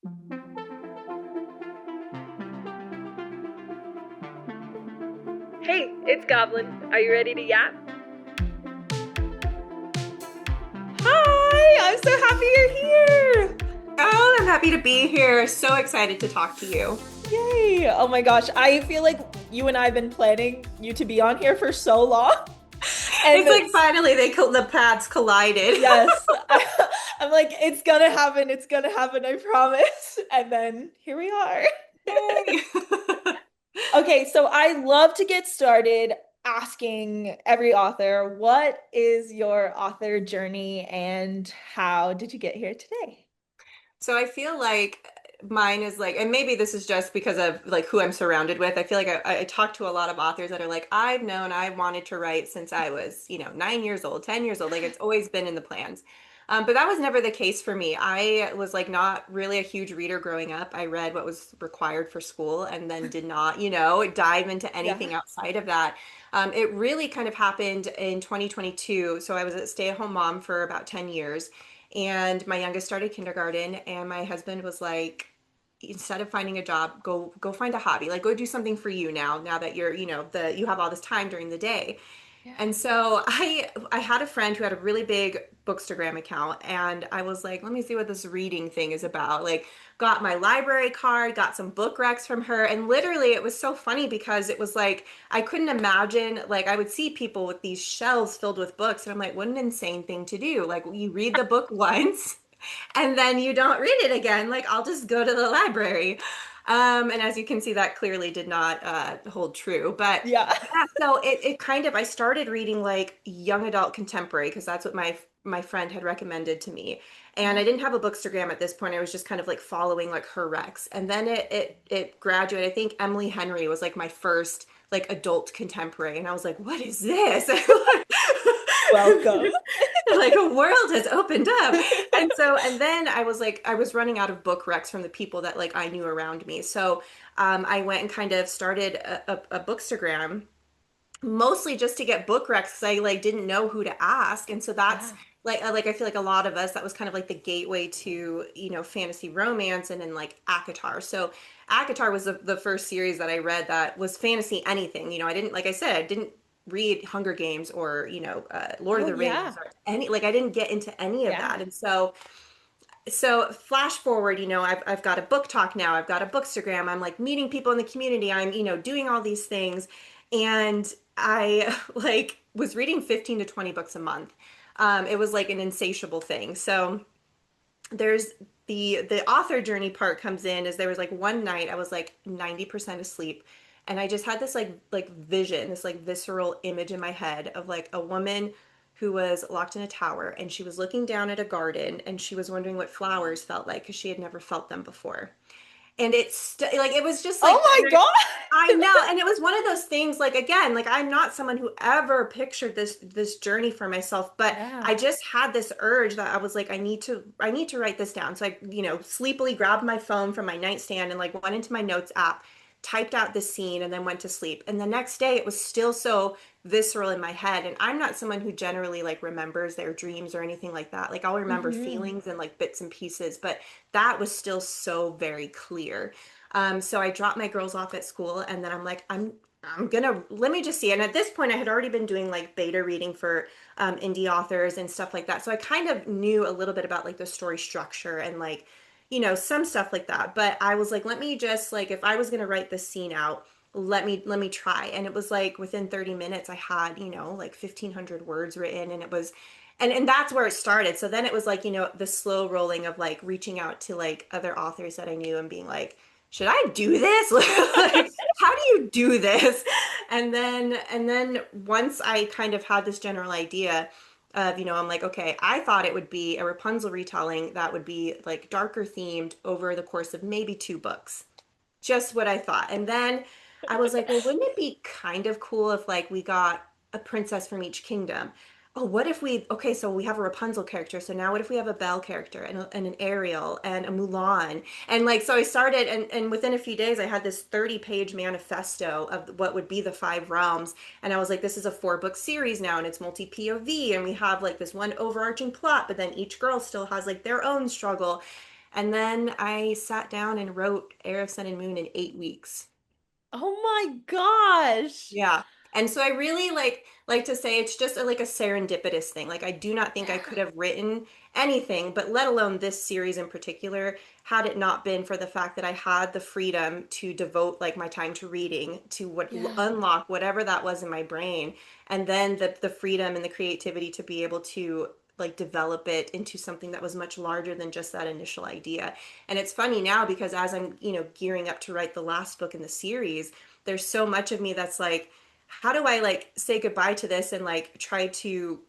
Hey, it's Goblin. Are you ready to yap? Hi, I'm so happy you're here. Oh, I'm happy to be here. So excited to talk to you. Yay. Oh my gosh, I feel like you and I have been planning you to be on here for so long. And It's like finally the paths collided. yes, I'm like, it's gonna happen. It's gonna happen, I promise. And then here we are. Yay. Okay, so I love to get started asking every author, what is your author journey and how did you get here today? So I feel like mine is like, and maybe this is just because of like who I'm surrounded with. I feel like I talk to a lot of authors that are like, I've known I wanted to write since I was, 9 years old, 10 years old. Like it's always been in the plans. But that was never the case for me. I was like not really a huge reader growing up. I read what was required for school and then did not, dive into Yeah. anything outside of that. It really kind of happened in 2022. So I was a stay-at-home mom for about 10 years. And my youngest started kindergarten, and my husband was like, instead of finding a job, go find a hobby. Like go do something for you now that you're, you have all this time during the day. Yeah. And so I had a friend who had a really big Bookstagram account, and I was like, let me see what this reading thing is about. Like got my library card, got some book recs from her, and literally it was so funny because it was like I couldn't imagine, like I would see people with these shelves filled with books, and I'm like, what an insane thing to do. Like you read the book once and then you don't read it again. Like I'll just go to the library. And as you can see, that clearly did not hold true. But Yeah. yeah, so it kind of I started reading like young adult contemporary because that's what my friend had recommended to me. And I didn't have a Bookstagram at this point. I was just kind of like following like her recs. And then it graduated. I think Emily Henry was like my first like adult contemporary. And I was like, what is this? Welcome. Like a world has opened up. And then I was like, I was running out of book recs from the people that like I knew around me. So I went and kind of started a Bookstagram mostly just to get book recs because I like didn't know who to ask. And so that's Yeah. like I feel like a lot of us that was kind of like the gateway to, fantasy romance and then like ACOTAR. So ACOTAR was the first series that I read that was fantasy anything. I didn't, like I said, I didn't read Hunger Games or, Lord of Oh the Rings yeah. or any, like I didn't get into any of Yeah. that. And so flash forward, I've got a book talk now. I've got a Bookstagram. I'm like meeting people in the community. I'm, doing all these things. And I like was reading 15 to 20 books a month. It was like an insatiable thing. So there's the author journey part comes in is there was like one night I was like 90% asleep and I just had this like vision, this like visceral image in my head of like a woman who was locked in a tower and she was looking down at a garden and she was wondering what flowers felt like because she had never felt them before. And like it was just Oh like my I God. know, and it was one of those things like again, like I'm not someone who ever pictured this journey for myself, but Yeah. I just had this urge that I was like I need to write this down. So I, sleepily grabbed my phone from my nightstand and like went into my notes app, typed out the scene and then went to sleep. And the next day it was still so visceral in my head, and I'm not someone who generally like remembers their dreams or anything like that. Like I'll remember Hmm. feelings and like bits and pieces, but that was still so very clear. So I dropped my girls off at school and then I'm like, I'm gonna let me just see. And at this point, I had already been doing like beta reading for indie authors and stuff like that. So I kind of knew a little bit about like the story structure and like, some stuff like that. But I was like, let me just like, if I was gonna write this scene out, let me try. And it was like within 30 minutes, I had, like 1,500 words written, and it was and that's where it started. So then it was like, the slow rolling of like reaching out to like other authors that I knew and being like, should I do this? Like, how do you do this? And then once I kind of had this general idea of, I'm like, okay, I thought it would be a Rapunzel retelling that would be like darker themed over the course of maybe two books. Just what I thought. And then I was like, well, wouldn't it be kind of cool if like we got a princess from each kingdom? Oh, what if okay, so we have a Rapunzel character. So now what if we have a Belle character and an Ariel and a Mulan? And like, so I started, and within a few days, I had this 30-page manifesto of what would be the five realms. And I was like, this is a 4-book series now, and it's multi POV. And we have like this one overarching plot, but then each girl still has like their own struggle. And then I sat down and wrote Heir of Sun and Moon in 8 weeks. Oh my gosh. Yeah. And so I really like to say it's just like a serendipitous thing. Like I do not think I could Yeah. have written anything, but let alone this series in particular, had it not been for the fact that I had the freedom to devote like my time to reading, to what Yeah. unlock whatever that was in my brain, and then the freedom and the creativity to be able to like develop it into something that was much larger than just that initial idea. And it's funny now because as I'm, gearing up to write the last book in the series, there's so much of me that's like, how do I like say goodbye to this and like try to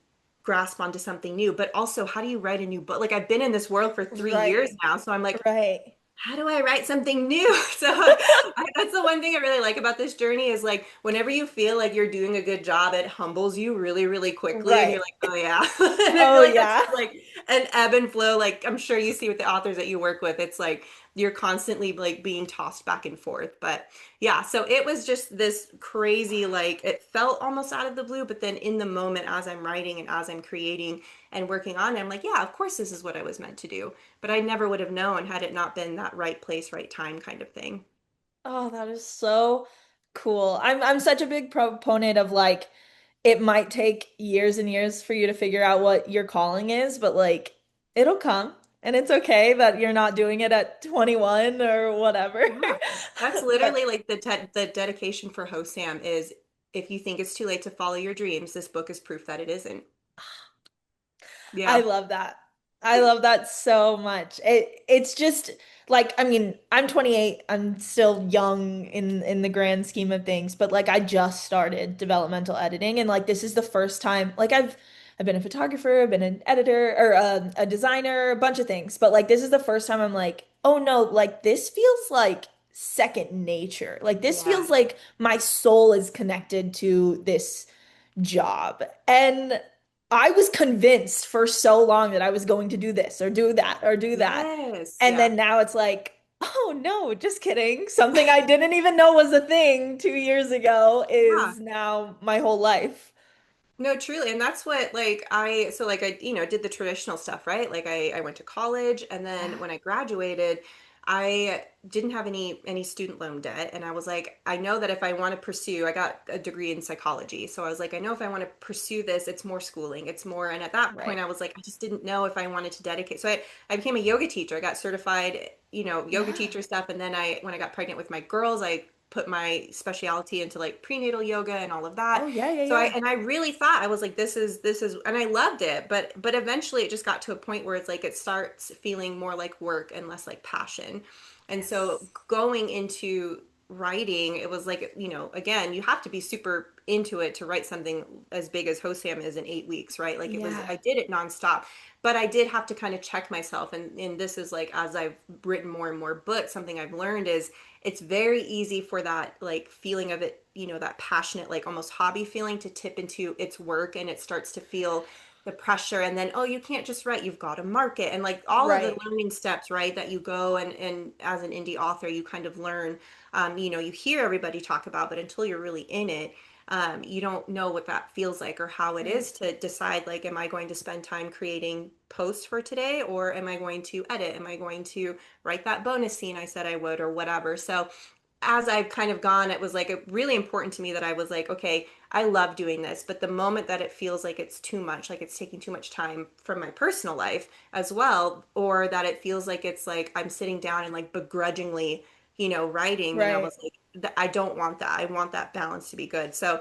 grasp onto something new? But also, how do you write a new book? Like I've been in this world for 3 years Right. now, so I'm like, Right. how do I write something new? That's the one thing I really like about this journey is like whenever you feel like you're doing a good job, it humbles you really, really quickly, and you're Right. like, oh yeah. And I feel Oh like that's yeah. just like an ebb and flow. Like I'm sure you see with the authors that you work with, it's like you're constantly like being tossed back and forth. But yeah, so it was just this crazy, like it felt almost out of the blue, but then in the moment as I'm writing and as I'm creating and working on it, I'm like, yeah, of course this is what I was meant to do. But I never would have known had it not been that right place, right time kind of thing. Oh, that is so cool. I'm such a big proponent of like it might take years and years for you to figure out what your calling is, but like it'll come and it's okay that you're not doing it at 21 or whatever. Yeah. That's But literally like the dedication for Hosam is if you think it's too late to follow your dreams, this book is proof that it isn't. I Yeah. love that. I love that so much. It's just like I mean, I'm 28. I'm still young in the grand scheme of things, but like I just started developmental editing and like this is the first time like I've been a photographer, I've been an editor or a designer, a bunch of things, but like this is the first time I'm like, "Oh no, like this feels like second nature. Like this feels Yeah. like my soul is connected to this job." And I was convinced for so long that I was going to do this or do that or do that. Yes. And Yeah. then now it's like, oh no, just kidding. Something I didn't even know was a thing 2 years ago Yeah. is now my whole life. No, truly. And that's what like so like I, did the traditional stuff, right? Like I went to college and then Yeah, when I graduated, I didn't have any student loan debt. And I was like, I know that if I want to pursue, I got a degree in psychology. So I was like, I know if I want to pursue this, it's more schooling. It's more, and at that point right. I was like, I just didn't know if I wanted to dedicate. So I became a yoga teacher. I got certified, yoga Yeah. teacher stuff. And then when I got pregnant with my girls, I put my specialty into like prenatal yoga and all of that. Oh yeah, yeah, So yeah. I really thought I was like this is and I loved it, but eventually it just got to a point where it's like it starts feeling more like work and less like passion. And so Yes. going into writing, it was like, again, you have to be super into it to write something as big as Hosam is in 8 weeks, right? Like Yeah. I did it nonstop, but I did have to kind of check myself. And this is like, as I've written more and more books, something I've learned is it's very easy for that like feeling of it, that passionate, like almost hobby feeling to tip into its work and it starts to feel the pressure and then, oh, you can't just write, you've got to market and like all of the Right. learning steps, right? That you go and as an indie author, you kind of learn, you hear everybody talk about, but until you're really in it, you don't know what that feels like or how it Right. is to decide like, am I going to spend time creating posts for today or am I going to edit? Am I going to write that bonus scene I said I would or whatever? So as I've kind of gone, it was like really important to me that I was like, okay, I love doing this, but the moment that it feels like it's too much, like it's taking too much time from my personal life as well, or that it feels like it's like I'm sitting down and like begrudgingly, writing, then I Right. was like, I don't want that. I want that balance to be good. So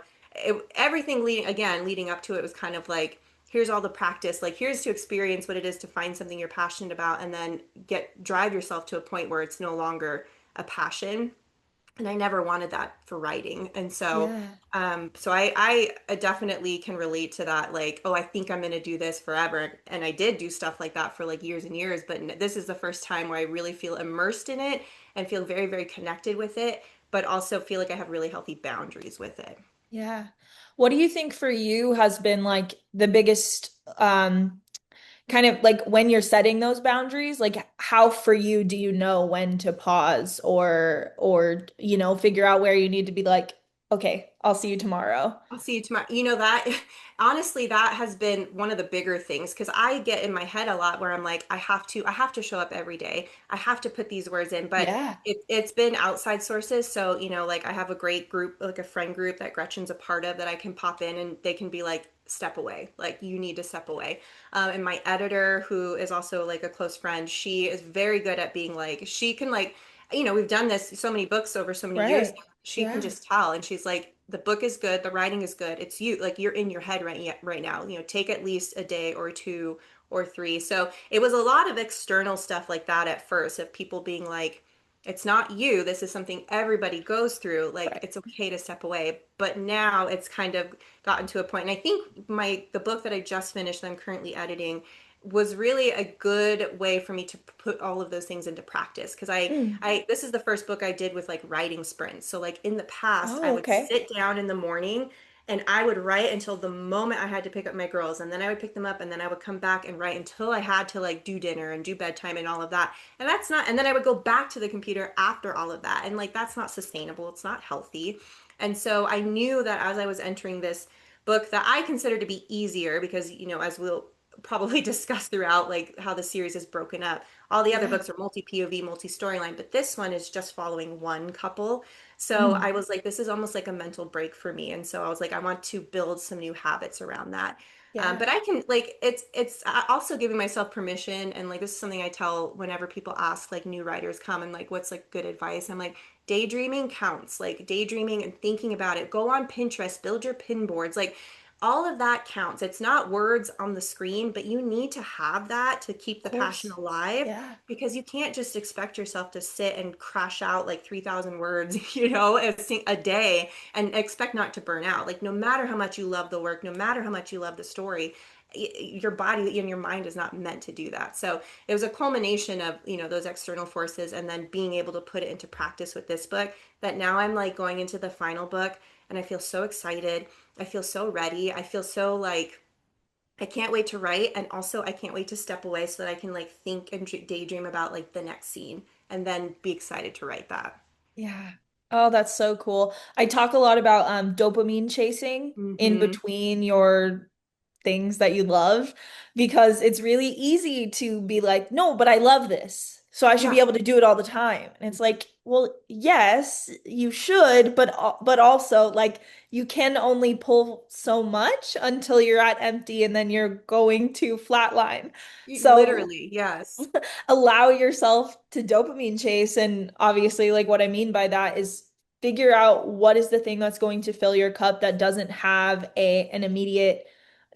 everything leading up to it was kind of like, here's all the practice, like here's to experience what it is to find something you're passionate about and then drive yourself to a point where it's no longer a passion. And I never wanted that for writing. And so Yeah. so I definitely can relate to that, like, oh, I think I'm going to do this forever. And I did do stuff like that for like years and years, but this is the first time where I really feel immersed in it and feel very, very connected with it, but also feel like I have really healthy boundaries with it. Yeah. What do you think for you has been like the biggest kind of like when you're setting those boundaries, like how for you do you know when to pause or figure out where you need to be like, Okay, I'll see you tomorrow. I'll see you tomorrow. You know that honestly, that has been one of the bigger things because I get in my head a lot where I'm like, I have to show up every day. I have to put these words in, but Yeah, it's been outside sources. So, like I have a great group, like a friend group that Gretchen's a part of that I can pop in and they can be like, step away. Like you need to step away. And my editor, who is also like a close friend, she is very good at being like, she can like, we've done this so many books over so many years right. now. She can Yeah, just tell, and she's like, the book is good, the writing is good. It's you, like you're in your head right now. Take at least a day or two or three. So it was a lot of external stuff like that at first, of people being like, it's not you. This is something everybody goes through. Like right. it's okay to step away. But now it's kind of gotten to a point, and I think the book that I just finished, that I'm currently editing, was really a good way for me to put all of those things into practice because Mm. I this is the first book I did with like writing sprints. So like in the past, I Oh, would okay. sit down in the morning and I would write until the moment I had to pick up my girls, and then I would pick them up, and then I would come back and write until I had to like do dinner and do bedtime and all of that. And that's not, and then I would go back to the computer after all of that. And like that's not sustainable. It's not healthy. And so I knew that as I was entering this book that I consider to be easier because, as we'll probably discuss throughout, like how the series is broken up. All the other Yeah. books are multi POV, multi storyline, but this one is just following one couple. So Mm. I was like, this is almost like a mental break for me. And so I was like, I want to build some new habits around that. Yeah. But I can like it's also giving myself permission, and like this is something I tell whenever people ask like new writers come and like what's like good advice. I'm like, daydreaming counts. Like daydreaming and thinking about it. Go on Pinterest, build your pin boards. Like all of that counts. It's not words on the screen, but you need to have that to keep Of the passion course. alive, Yeah. because you can't just expect yourself to sit and crash out like 3,000 words, a day and expect not to burn out. Like no matter how much you love the work, no matter how much you love the story, your body and your mind is not meant to do that. So it was a culmination of, those external forces and then being able to put it into practice with this book, that now I'm like going into the final book and I feel so excited. I feel so ready. I feel so like I can't wait to write, and also I can't wait to step away so that I can like think and daydream about like the next scene and then be excited to write that. Yeah. Oh, that's so cool. I talk a lot about dopamine chasing in Mm-hmm. between your things that you love because it's really easy to be like, no, but I love this. So I should be Yeah. able to do it all the time. And it's like, well, yes, you should, but also like you can only pull so much until you're at empty and then you're going to flatline. So Literally, yes. allow yourself to dopamine chase. And obviously, like what I mean by that is figure out what is the thing that's going to fill your cup that doesn't have an immediate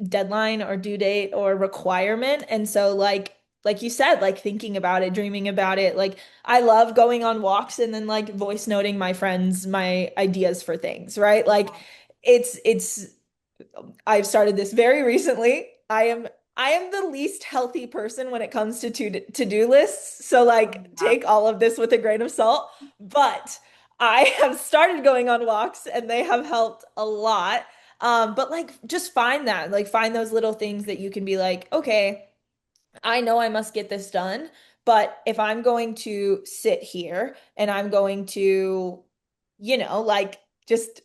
deadline or due date or requirement. And so like you said, like thinking about it, dreaming about it. Like I love going on walks and then like voice noting my friends my ideas for things, right? Like it's I've started this very recently. I am the least healthy person when it comes to to-do lists. So Oh, like yeah. take all of this with a grain of salt, but I have started going on walks and they have helped a lot. But like just find that, like find those little things that you can be like, okay, I know I must get this done, but if I'm going to sit here and I'm going to, like just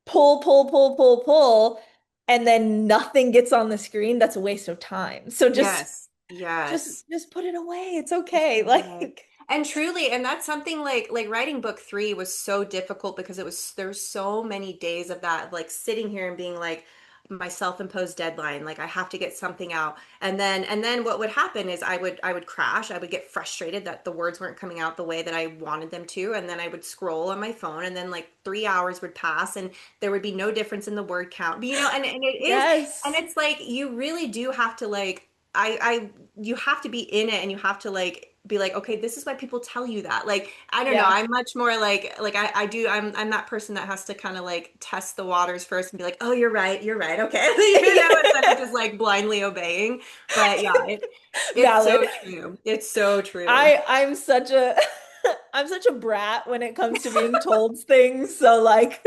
pull, and then nothing gets on the screen, that's a waste of time. So Yes. just Yes. just put it away. It's Just okay. put it away. Like, And truly, and that's something like writing book three was so difficult because there's so many days of that, like sitting here and being like my self-imposed deadline, like I have to get something out. And then what would happen is I would crash. I would get frustrated that the words weren't coming out the way that I wanted them to. And then I would scroll on my phone, and then like 3 hours would pass and there would be no difference in the word count. But, and it is, and yes. it's like you really do have to like you have to be in it, and you have to like be like, okay, this is why people tell you that. Like I don't know, Yeah. I'm much more like I do, I'm that person that has to kind of like test the waters first and be like, oh, you're right, okay. Instead of just like blindly obeying. But yeah, it's Valid. so true, it's so true. I'm such a I'm such a brat when it comes to being told things. So like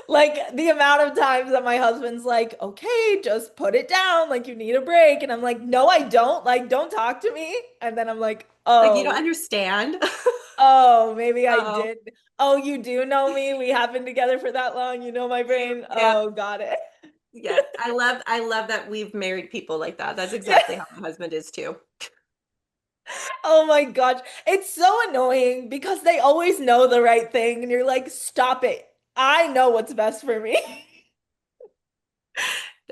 the amount of times that my husband's like, "Okay, just put it down, like you need a break." And I'm like, "No, I don't. Like don't talk to me." And then I'm like, Like you don't "Oh, understand. Oh, maybe I Oh, did. Oh, you do know me. We have been together for that long. You know my brain. yeah. Oh, got it. Yeah. I love that we've married people like that. That's Yeah. exactly how my husband is too. Oh my gosh. It's so annoying because they always know the right thing and you're like, stop it. I know what's best for me.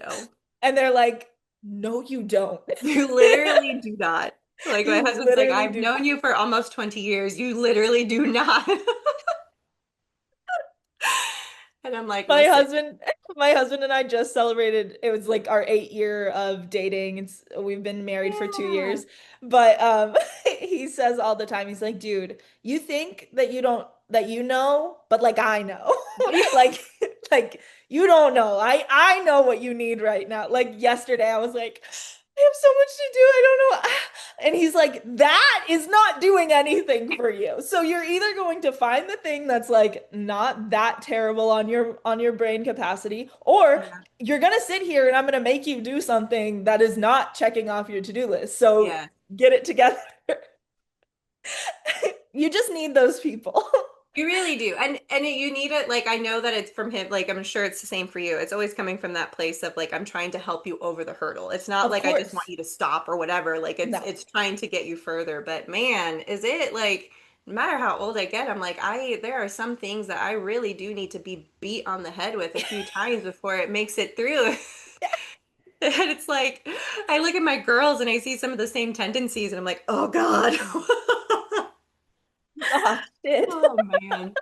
No. And they're like, no, you don't. You literally do not. Like my You husband's like, literally I've do. known you for almost 20 years. You literally do not. And I'm like, My listen. husband, my husband and I just celebrated. It was like our 8 year of dating. We've been married for two Yeah. years. But he says all the time, he's like, dude, you think that you don't that you know, but like I know. Like like you don't know. I know what you need right now. Like yesterday I was like, I have so much to do. I don't know. And he's like, that is not doing anything for you. So you're either going to find the thing that's like not that terrible on your brain capacity, or Yeah. you're gonna sit here and I'm gonna make you do something that is not checking off your to-do list. So Yeah. get it together. You just need those people. You really do. And you need it like I know that it's from him like I'm sure it's the same for you. It's always coming from that place of like I'm trying to help you over the hurdle. It's not Of like I just want course. you to stop or whatever. Like No. it's trying to get you further. But man, is it like no matter how old I get, I'm like I there are some things that I really do need to be beat on the head with a few times before it makes it through. And it's like I look at my girls and I see some of the same tendencies and I'm like, "Oh God." Oh, shit. Oh man.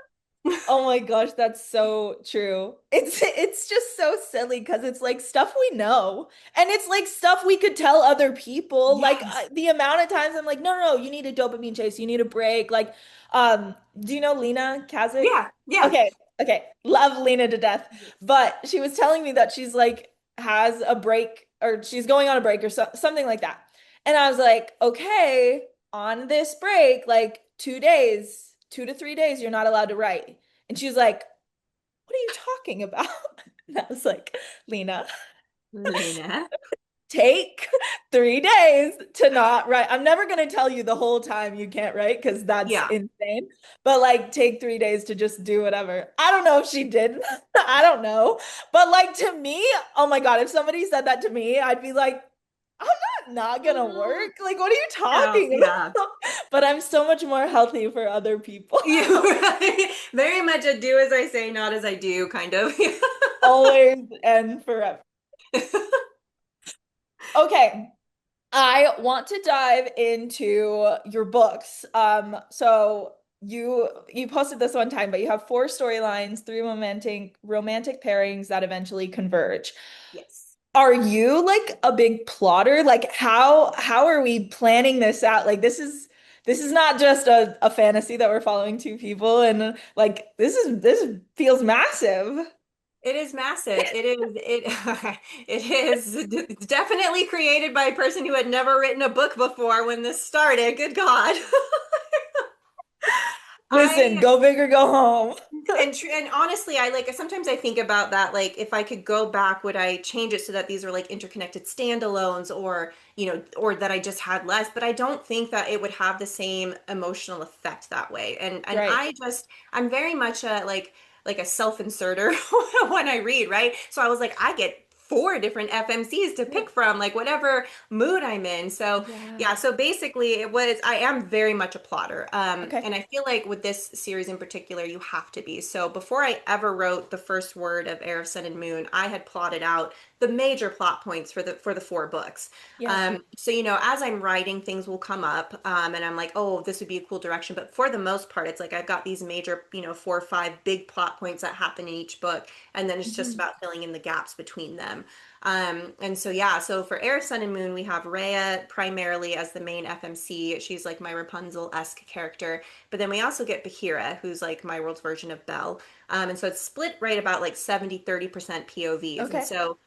Oh my gosh, that's so true. It's just so silly because it's like stuff we know, and it's like stuff we could tell other people. Like Yes. the amount of times I'm like, no, no, no, you need a dopamine chase, you need a break. Like, do you know Lena Kazik? Yeah. Yeah. Okay, okay, love Lena to death. But she was telling me that she's like has a break or she's going on a break or something like that. And I was like, okay, on this break, like 2 days, 2 to 3 days, you're not allowed to write. And she was like, what are you talking about? And I was like, Lena, Lena. take 3 days to not write. I'm never going to tell you the whole time you can't write because that's Yeah. insane. But like, take 3 days to just do whatever. I don't know if she did. I don't know. But like, to me, oh my God, if somebody said that to me, I'd be like, I'm not gonna work. Like, what are you No, talking yeah. about? But I'm so much more healthy for other people. You right. Very much a do as I say, not as I do kind of. Always and forever. Okay. I want to dive into your books. So you posted this one time, but you have four storylines, three romantic pairings that eventually converge. Yes. Are you like a big plotter? Like how are we planning this out? Like this is not just a fantasy that we're following two people and like this feels massive. It is massive. It is it's definitely created by a person who had never written a book before when this started. Good God. Listen, I go big or go home. and honestly, I like sometimes I think about that like if I could go back, would I change it so that these are like interconnected standalones or, or that I just had less, but I don't think that it would have the same emotional effect that way. And Right. I'm very much a like a self-inserter when I read, right? So I was like I get four different FMCs to Yeah. pick from, like whatever mood I'm in. So Yeah. yeah, so basically I am very much a plotter. Okay. And I feel like with this series in particular, you have to be. So before I ever wrote the first word of Heir of Sun and Moon, I had plotted out the major plot points for the four books. Yeah. So as I'm writing, things will come up, and I'm like, oh, this would be a cool direction. But for the most part, it's like I've got these major, 4 or 5 big plot points that happen in each book, and then it's just Mhm. about filling in the gaps between them. And so yeah, so for Air, Sun, and Moon, we have Rhea primarily as the main FMC. She's like my Rapunzel-esque character. But then we also get Bahira, who's like my world's version of Belle. And so it's split right about like 70-30% POVs. And Okay. so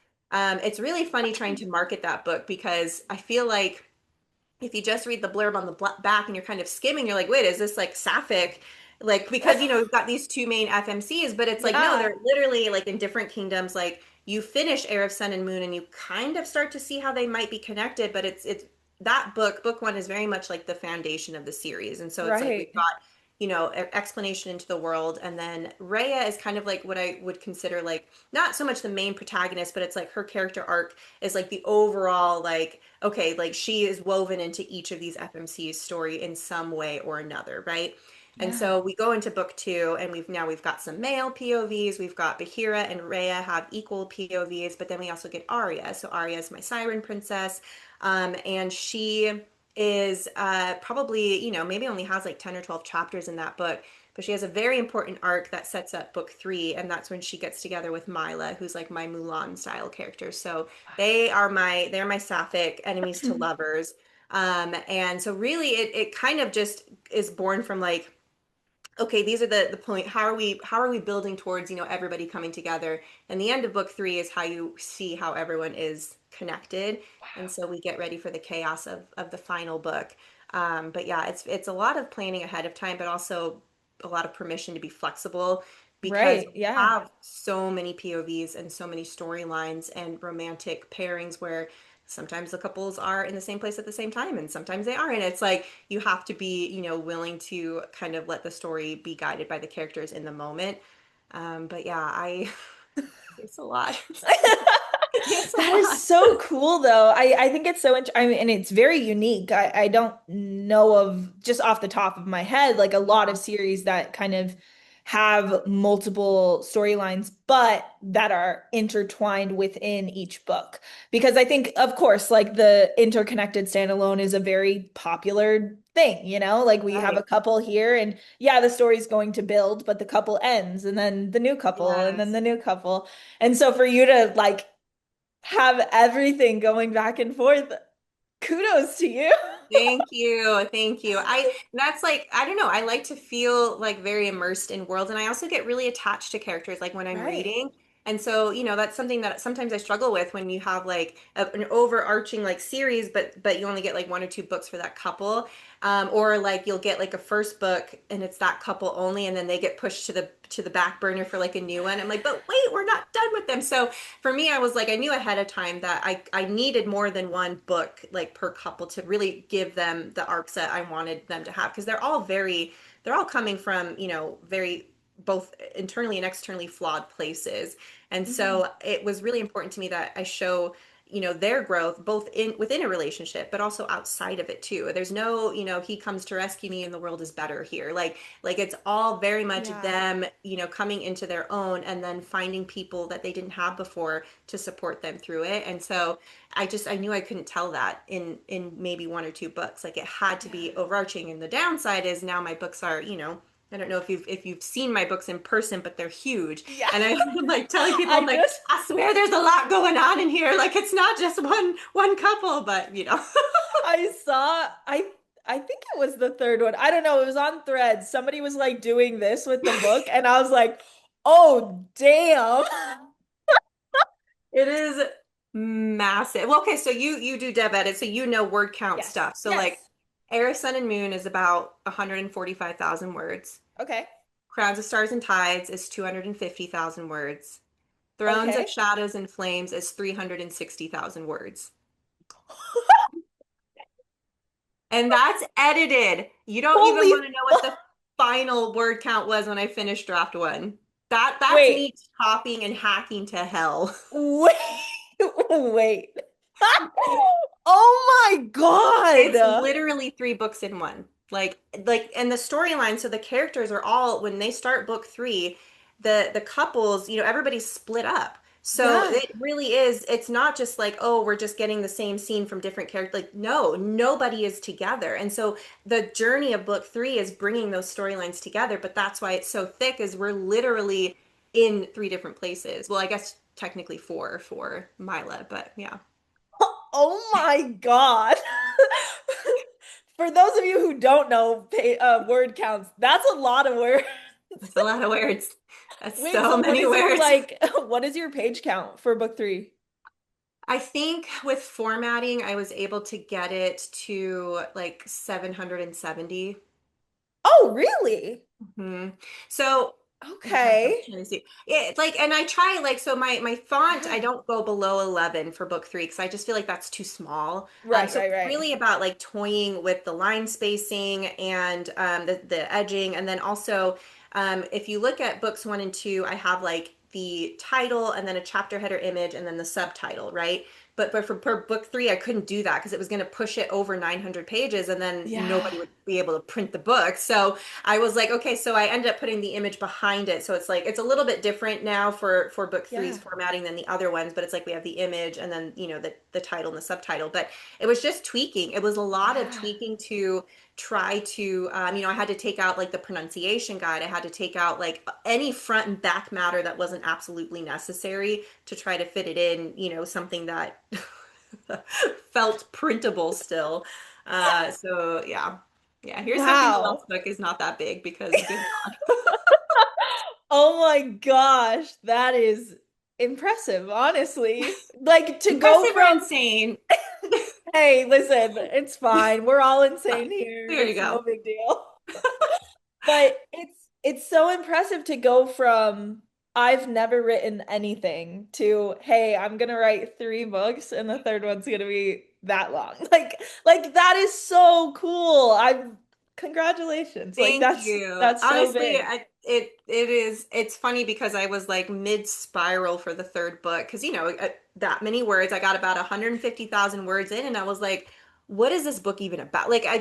it's really funny trying to market that book because I feel like if you just read the blurb on the back and you're kind of skimming, you're like, wait, is this like sapphic? Like, because, we've got these two main FMCs, but it's like, no, Yeah. they're literally like in different kingdoms. Like, you finish Heir of Sun and Moon and you kind of start to see how they might be connected, but it's that book one is very much like the foundation of the series. And so it's like we've Right. got, explanation into the world. And then Rhea is kind of like what I would consider like not so much the main protagonist, but it's like her character arc is like the overall like okay, like she is woven into each of these FMC's story in some way or another, right? And Yeah. so we go into book two, and we've got some male POVs. We've got Bahira and Rhea have equal POVs, but then we also get Arya. So Arya is my Siren princess, and she is probably maybe only has like 10 or 12 chapters in that book, but she has a very important arc that sets up book three, and that's when she gets together with Mila, who's like my Mulan style character. So they're my sapphic enemies to lovers. And so really it kind of just is born from like okay, these are the point. How are we building towards, everybody coming together? And the end of book three is how you see how everyone is connected. And so we get ready for the chaos of the final book. But yeah, it's a lot of planning ahead of time, but also a lot of permission to be flexible because Right. we Yeah. have so many POVs and so many storylines and romantic pairings where sometimes the couples are in the same place at the same time and sometimes they aren't. It's like you have to be willing to kind of let the story be guided by the characters in the moment. But yeah, I it's a lot. It's a That is lot. so cool, though. I think it's so I mean, and it's very unique. I don't know of just off the top of my head like a lot of series that kind of have multiple storylines, but that are intertwined within each book. Because I think, of course, like the interconnected standalone is a very popular thing, you know? Like we have a Right. couple here, and yeah, the story's going to build, but the couple ends, and then the new couple, and then Yes. the new couple. And so for you to like have everything going back and forth. Kudos to you. Thank you. Thank you. That's like, I don't know, I like to feel like very immersed in worlds, and I also get really attached to characters like when I'm Right. reading. And so, that's something that sometimes I struggle with when you have like an overarching like series, but you only get like one or two books for that couple. Or like you'll get like a first book and it's that couple only, and then they get pushed to the back burner for like a new one. I'm like, but wait, we're not done with them. So for me, I was like, I knew ahead of time that I needed more than one book like per couple to really give them the arcs that I wanted them to have because they're all coming from, very both internally and externally flawed places. And Mhm. so it was really important to me that I show their growth both in within a relationship but also outside of it too. There's no he comes to rescue me and the world is better here, like it's all very much Yeah. them coming into their own and then finding people that they didn't have before to support them through it. And so I knew I couldn't tell that in maybe one or two books. Like it had to Yeah. be overarching. And the downside is now my books are I don't know if you've seen my books in person, but they're huge. Yeah. And I'm like telling people, I'm I like, just I swear there's a lot going on in here. Like it's not just one couple, but I saw I think it was the third one. I don't know. It was on Threads. Somebody was like doing this with the book, and I was like, "Oh, damn." it is massive. Well, okay, so you do dev edit, so word count Yes. stuff. So like Yes. Air, Sun, and Moon is about 145,000 words. Okay. Crowds of Stars and Tides is 250,000 words. Thrones of Okay. Shadows and Flames is 360,000 words. And that's edited. You don't even Holy want to know what the final word count was when I finished draft one. That's wait. me copying and hacking to hell. Wait. Wait. Oh my It's God. literally three books in one. Like and the storyline, so the characters are all when they start book three, the couples, everybody's split up. So Yeah. it really is, it's not just like, oh, we're just getting the same scene from different characters. Like, no, nobody is together. And so the journey of book three is bringing those storylines together, but that's why it's so thick, is we're literally in three different places. Well, I guess technically four for Mila, but yeah. Oh my God. For those of you who don't know word counts, that's a lot of words. That's a lot of words. That's Wait, so so what many is your words. like, what is your page count for book three? I think with formatting, I was able to get it to like 770. Oh, really? Hmm. So Okay. Trying to see. Yeah, like, and I try like so my font, I don't go below 11 for book three because I just feel like that's too small. Right, So right, it's right. really about like toying with the line spacing and the edging, and then also if you look at books one and two, I have like the title and then a chapter header image and then the subtitle, right? But for book three, I couldn't do that because it was going to push it over 900 pages, and then Yeah. nobody would be able to print the book. So I was like, okay, so I ended up putting the image behind it. So it's like it's a little bit different now for book three's Yeah. formatting than the other ones, but it's like we have the image and then the title and the subtitle. But it was just tweaking. It was a lot of Yeah. tweaking to try to I had to take out like the pronunciation guide. I had to take out like any front and back matter that wasn't absolutely necessary to try to fit it in, something that felt printable still. So yeah. Yeah, here's hoping the Wow. last book is not that big because good God. Oh my gosh, that is impressive, honestly. Like to go Impressive or from, insane? hey, listen, it's fine. We're all insane here. There you It's no go. big deal. But it's so impressive to go from I've never written anything to hey, I'm gonna write three books and the third one's gonna be that long. Like that is so cool. I'm congratulations. Like Thank that's you. that's so Honestly, big. it's funny because I was like mid spiral for the third book because that many words. I got about 150,000 words in and I was like, what is this book even about? Like I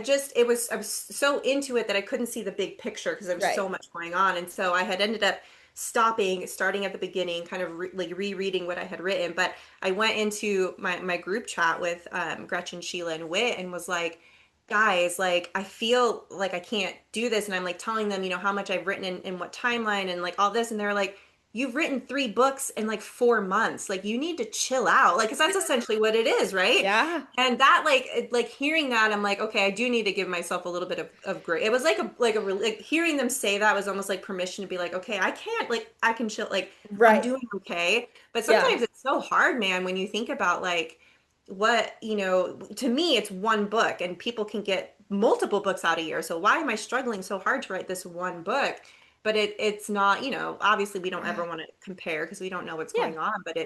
was so into it that I couldn't see the big picture because there was Right. so much going on. And so I had ended up starting at the beginning, kind of like rereading what I had written. But I went into my group chat with Gretchen, Sheila, and Whit and was like, guys, like I feel like I can't do this. And I'm like telling them, how much I've written in what timeline and like all this. And they're like, you've written three books in like 4 months. Like you need to chill out. Like, cause that's essentially what it is, right? Yeah. And that like hearing that, I'm like, okay, I do need to give myself a little bit of grace. It was like hearing them say that was almost like permission to be like, okay, I can't like I can chill, like I'm Right. doing okay. But Yeah. sometimes it's so hard, man, when you think about like what to me it's one book and people can get multiple books out a year, so why am I struggling so hard to write this one book? But it's not, obviously we don't ever Yeah. want to compare because we don't know what's Yeah. going on, but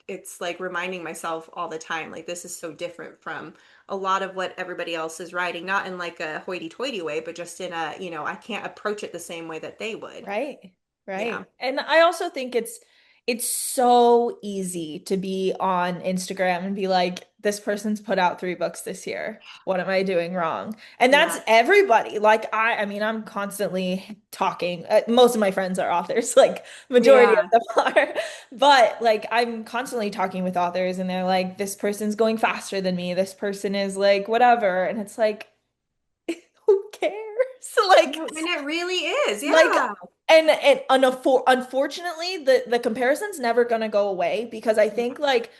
it's like reminding myself all the time like this is so different from a lot of what everybody else is writing, not in like a hoity-toity way but just in a, I can't approach it the same way that they would. Right. Yeah. Right. And I also think it's so easy to be on Instagram and be like, this person's put out three books this year. What am I doing wrong? And that's Yeah. everybody. Like I mean, I'm constantly talking. Most of my friends are authors, like majority Yeah. of them are. But like I'm constantly talking with authors and they're like, this person's going faster than me. This person is like whatever. And it's like, who cares? Like And it really is. like Yeah. and unfortunately the comparison's never gonna go away because I Yeah. think like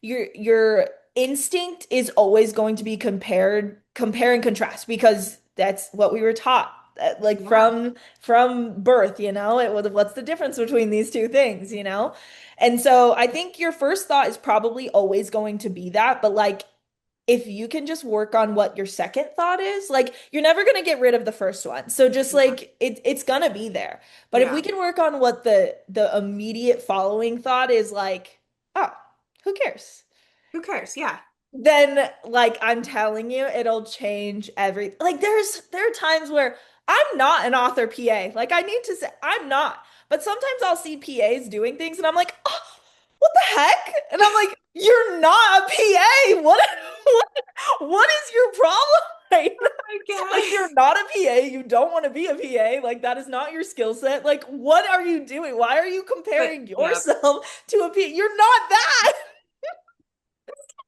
your instinct is always going to be compare and contrast because that's what we were taught like Yeah. from birth, it was what's the difference between these two things, and so I think your first thought is probably always going to be that, but like if you can just work on what your second thought is, like you're never going to get rid of the first one. So just Yeah. like it's going to be there. But if we Yeah. can work on what the immediate following thought is like, oh, who cares? Who cares? Yeah. Then like I'm telling you, it'll change every like there are times where I'm not an author PA. Like I need to say I'm not. But sometimes I'll see PAs doing things and I'm like, oh, what the heck? And I'm like, you're not a PA. What is your problem right now? My Like God. you're not a PA, you don't want to be a PA, like that is not your skill set. Like what are you doing? Why are you But comparing yeah. yourself to a PA? You're not that.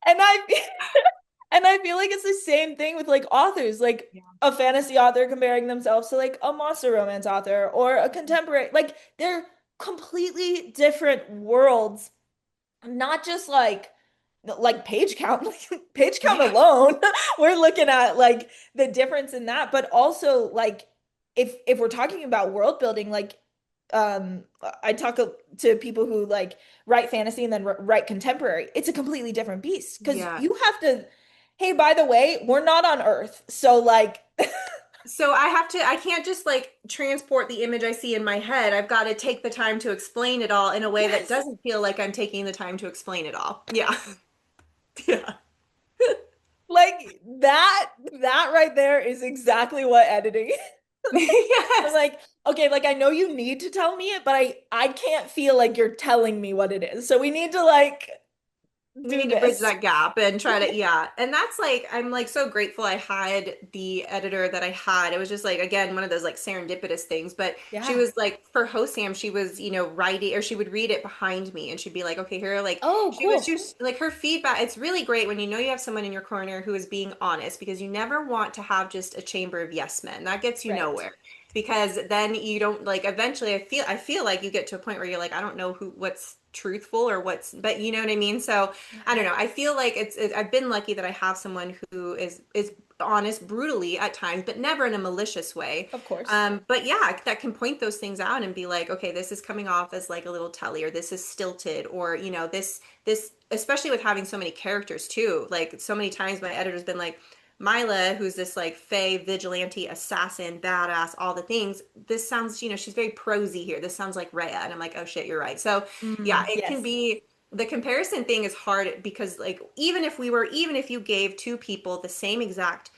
And I and I feel like it's the same thing with like authors, like Yeah. a fantasy author comparing themselves to like a monster romance author or a contemporary. Like they're completely different worlds, not just like page count, like page count Yeah. alone. We're looking at like the difference in that, but also like if we're talking about world building, like I talk to people who like write fantasy and then write contemporary. It's a completely different beast because Yeah. you have to, hey, by the way, we're not on Earth. So like So I can't just like transport the image I see in my head. I've got to take the time to explain it all in a way that Yes. doesn't feel like I'm taking the time to explain it all. Yeah. Yeah. Like that right there is exactly what editing. I'm Yes. like, okay, like I know you need to tell me it, but I can't feel like you're telling me what it is. So we need to like We do need to bridge this. that gap and try to, yeah. And that's like, I'm like so grateful I had the editor that I had. It was just like, again, one of those like serendipitous things. But she Yeah. was like, for Hosam, she was, writing, or she would read it behind me and she'd be like, okay, here, like, Oh, she was cool. just like her feedback. It's really great when you know you have someone in your corner who is being honest because you never want to have just a chamber of yes men. That gets you Right. nowhere because then you don't like eventually I feel like you get to a point where you're like, I don't know what's truthful or what's, but you know what I mean? So I Yeah. don't know. I feel like I've been lucky that I have someone who is honest brutally at times, but never in a malicious way. Of course. But yeah, that can point those things out and be like, okay, this is coming off as like a little telly, or this is stilted, or this, especially with having so many characters too. Like so many times, my editor's been like, Mila, who's this like fae vigilante assassin, badass, all the things. This sounds, she's very prosy here. This sounds like Rhea, and I'm like, oh shit, you're right. So yeah, it can Yes. be the comparison thing is hard because like even if you gave two people the same exact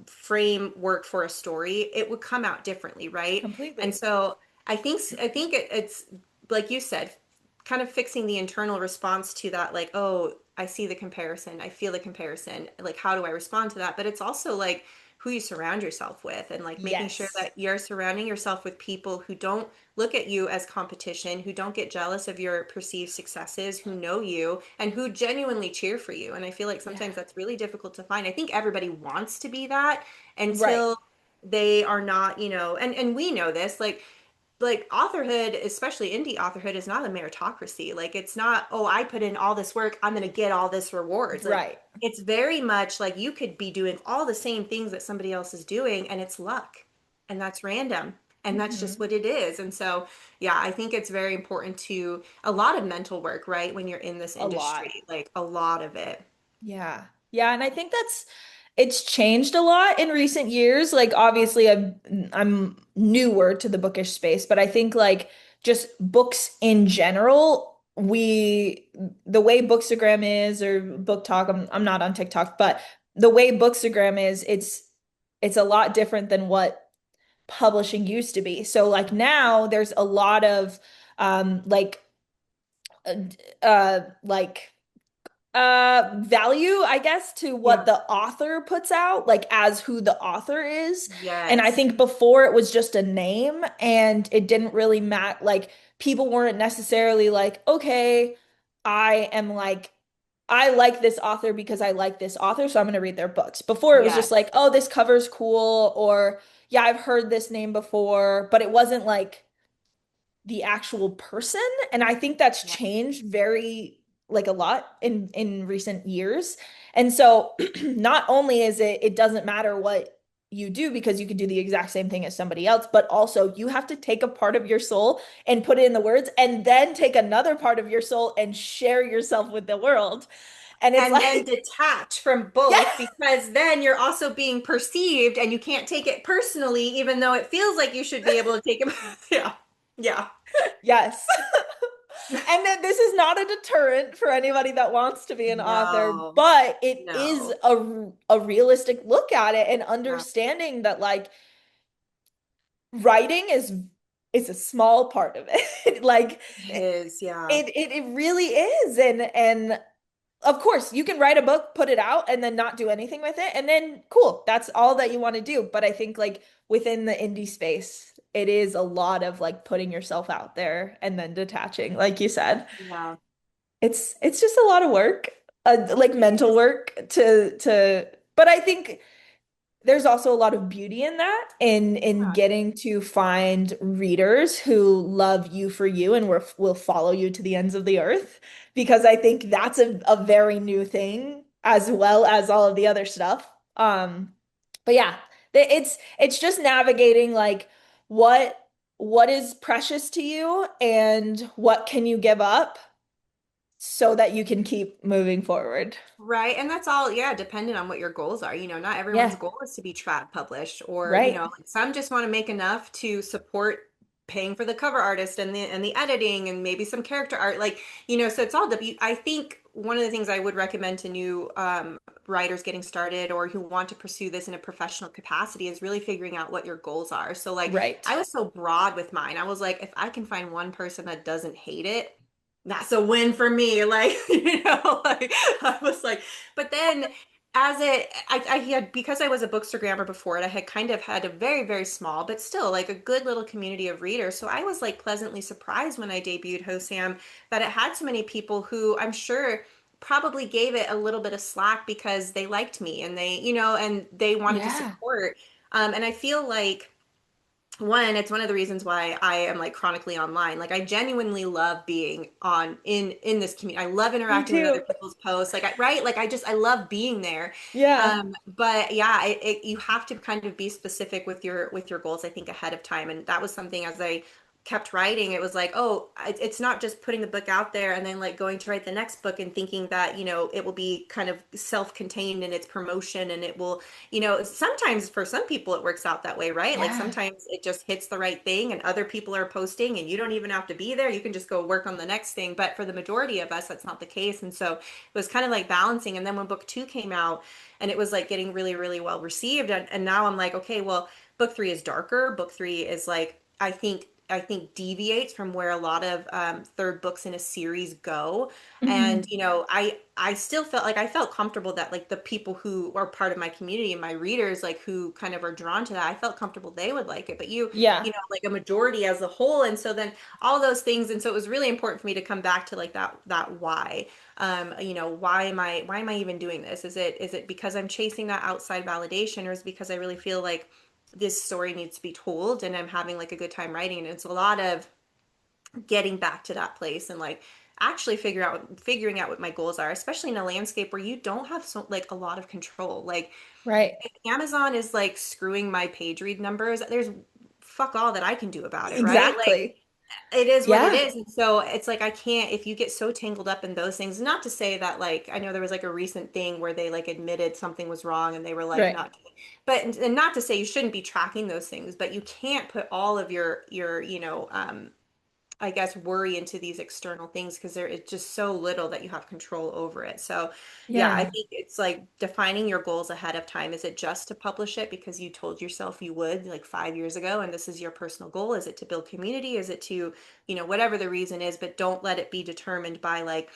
framework for a story, it would come out differently, right? And Completely. so I think it's like you said, kind of fixing the internal response to that, like, oh, I see the comparison, I feel the comparison, like how do I respond to that? But it's also like who you surround yourself with, and like making sure Yes. that you're surrounding yourself with people who don't look at you as competition, who don't get jealous of your perceived successes, who know you and who genuinely cheer for you. And I feel like Yeah. sometimes that's really difficult to find. I think everybody wants to be that Right. until they are not, and we know this, like authorhood, especially indie authorhood, is not a meritocracy. Like it's not, oh, I put in all this work, I'm going to get all this rewards. Like Right. it's very much like you could be doing all the same things that somebody else is doing and it's luck and that's random and that's just Hmm. what it is. And so, yeah, I think it's very important to a lot of mental work, right? When you're in this A lot. industry, like a lot of it. Yeah. Yeah, and I think it's changed a lot in recent years. Like obviously I'm newer to the bookish space, but I think like just books in general, the way Bookstagram is or Book Talk, I'm not on TikTok, but the way Bookstagram is, it's a lot different than what publishing used to be. So like now there's a lot of like uh, like value, I guess, to what Yeah. the author puts out, like as who the author is. And I Yes. think before it was just a name and it didn't really matter. Like people weren't necessarily like, okay, I am like, I like this author because I like this author, so I'm going to read their books. Before it was just Yes. like, oh, this cover's cool, or yeah, I've heard this name before, but it wasn't like the actual person. And I think that's Yeah. changed very like a lot in recent years. And so not only is it doesn't matter what you do because you could do the exact same thing as somebody else, but also you have to take a part of your soul and put it in the words and then take another part of your soul and share yourself with the world. And it's And then like, detach from yeah, both because then you're also being perceived and you can't take it personally, even though it feels like you should be able to take it. Yeah. Yeah. yes. And that this is not a deterrent for anybody that wants to be an author, No, but it is no. a realistic look at it and Yeah, understanding that like writing is a small part of it. Like it is. Yeah. it really is. And of course, you can write a book, put it out, and then not do anything with it, and then cool, that's all that you want to do. But I think like within the indie space, it is a lot of like putting yourself out there and then detaching, like you said. Yeah. It's just a lot of work, like It mental is. work but I think there's also a lot of beauty in that in Yeah. getting to find readers who love you for you and will follow you to the ends of the earth because I think that's a very new thing as well as all of the other stuff. But yeah, it's just navigating like what what is precious to you and what can you give up so that you can keep moving forward. Right. And that's all, yeah, dependent on what your goals are. Not everyone's Yeah, goal is to be trad published or, right. like some just want to make enough to support paying for the cover artist and the editing and maybe some character art. So it's all I think one of the things I would recommend to new writers getting started or who want to pursue this in a professional capacity is really figuring out what your goals are. So like Right. I was so broad with mine. I was like, if I can find one person that doesn't hate it, that's a win for me. Like, like I was like, but then I had, because I was a bookstagrammer before it, I had kind of had a very, very small, but still like a good little community of readers. So I was like pleasantly surprised when I debuted Hosam that it had so many people who I'm sure probably gave it a little bit of slack because they liked me and and they wanted to Yeah. support. And I feel like one, it's one of the reasons why I am like chronically online. Like I genuinely love being on in this community. I love Me interacting with other too. people's posts. Right? Like I love being there. Yeah. But yeah, you have to kind of be specific with your goals, I think, ahead of time. And that was something as I kept writing, it was like, oh, it's not just putting the book out there and then like going to write the next book and thinking that, it will be kind of self-contained in its promotion and it will, sometimes for some people it works out that way, right? Like Yeah. sometimes it just hits the right thing and other people are posting and you don't even have to be there. You can just go work on the next thing. But for the majority of us, that's not the case. And so it was kind of like balancing. And then when book two came out and it was like getting really, really well received. And now I'm like, okay, well, book three is darker. Book three is like, I think deviates from where a lot of third books in a series go. And Mhm. I still felt like I felt comfortable that like the people who are part of my community and my readers, like who kind of are drawn to that, I felt comfortable they would like it. But Yeah. like a majority as a whole, and so then all those things, and so it was really important for me to come back to like that why. Why am I even doing this? Is it because I'm chasing that outside validation, or is it because I really feel like this story needs to be told and I'm having like a good time writing? And it's a lot of getting back to that place and like actually figuring out what my goals are, especially in a landscape where you don't have so like a lot of control. Like Right. if Amazon is like screwing my page read numbers, there's fuck all that I can do about it, right? Like Exactly. it is what it Yeah. is. And so it's like I can't, if you get so tangled up in those things, not to say that like I know there was like a recent thing where they like admitted something was wrong and they were like Right. not, but and not to say you shouldn't be tracking those things, but you can't put all of your I guess worry into these external things because there is just so little that you have control over it. So yeah, I Yeah. think it's like defining your goals ahead of time. Is it just to publish it because you told yourself you would like 5 years ago and this is your personal goal? Is it to build community? Is it to, whatever the reason is, but don't let it be determined by like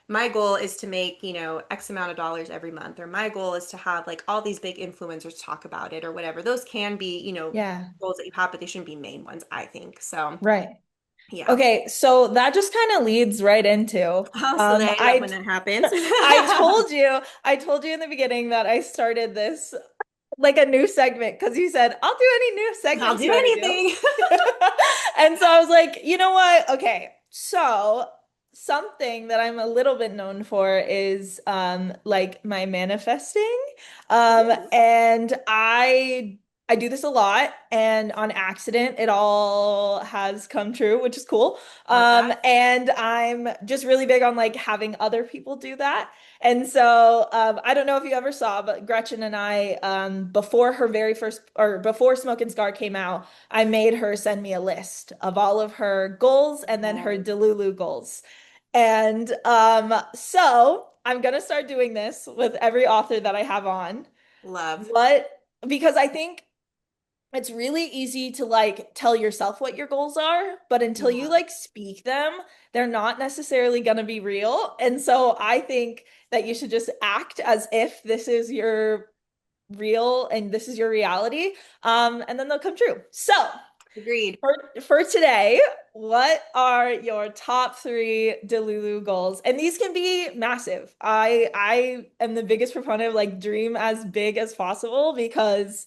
my goal is to make, X amount of dollars every month, or my goal is to have like all these big influencers talk about it or whatever. Those can be, Yeah. goals that you have, but they shouldn't be main ones, I think. So Right. yeah. Okay, so that just kind of leads right into Oh, slay. I love I when that happens. I told you in the beginning that I started this like a new segment because you said, I'll do any new I'll segments do you want to do. anything. And so I was like, you know what? Okay. So something that I'm a little bit known for is like my manifesting. Ooh, And I do this a lot and on accident it all has come true, which is cool. love that. And I'm just really big on like having other people do that. And so I don't know if you ever saw, but Gretchen and I, before her very first, or before Smoke and Scar came out, I made her send me a list of all of her goals and then her Nice. Delulu goals. And so I'm gonna start doing this with every author that I have on. Love. What? Because I think it's really easy to like tell yourself what your goals are, but until you Yeah. like speak them, they're not necessarily going to be real. And so I think that you should just act as if this is your real and this is your reality. And then they'll come true. So Agreed. for today, what are your top three Delulu goals? And these can be massive. I am the biggest proponent of like dream as big as possible because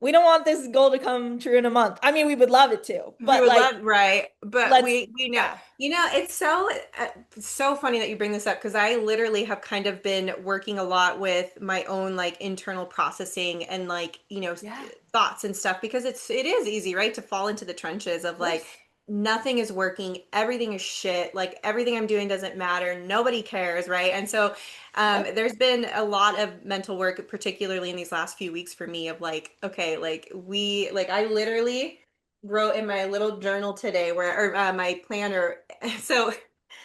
we don't want this goal to come true in a month. I mean, we would love it to, We but would like, love, right? But let's, we know, yeah, it's so funny that you bring this up because I literally have kind of been working a lot with my own like internal processing and like, yeah, of thoughts and stuff because it is easy, right? To fall into the trenches of like course. nothing is working, everything is shit, like everything I'm doing doesn't matter, nobody cares, right? And so Yep. there's been a lot of mental work, particularly in these last few weeks for me, of like, okay, like I literally wrote in my little journal today where, or my planner, so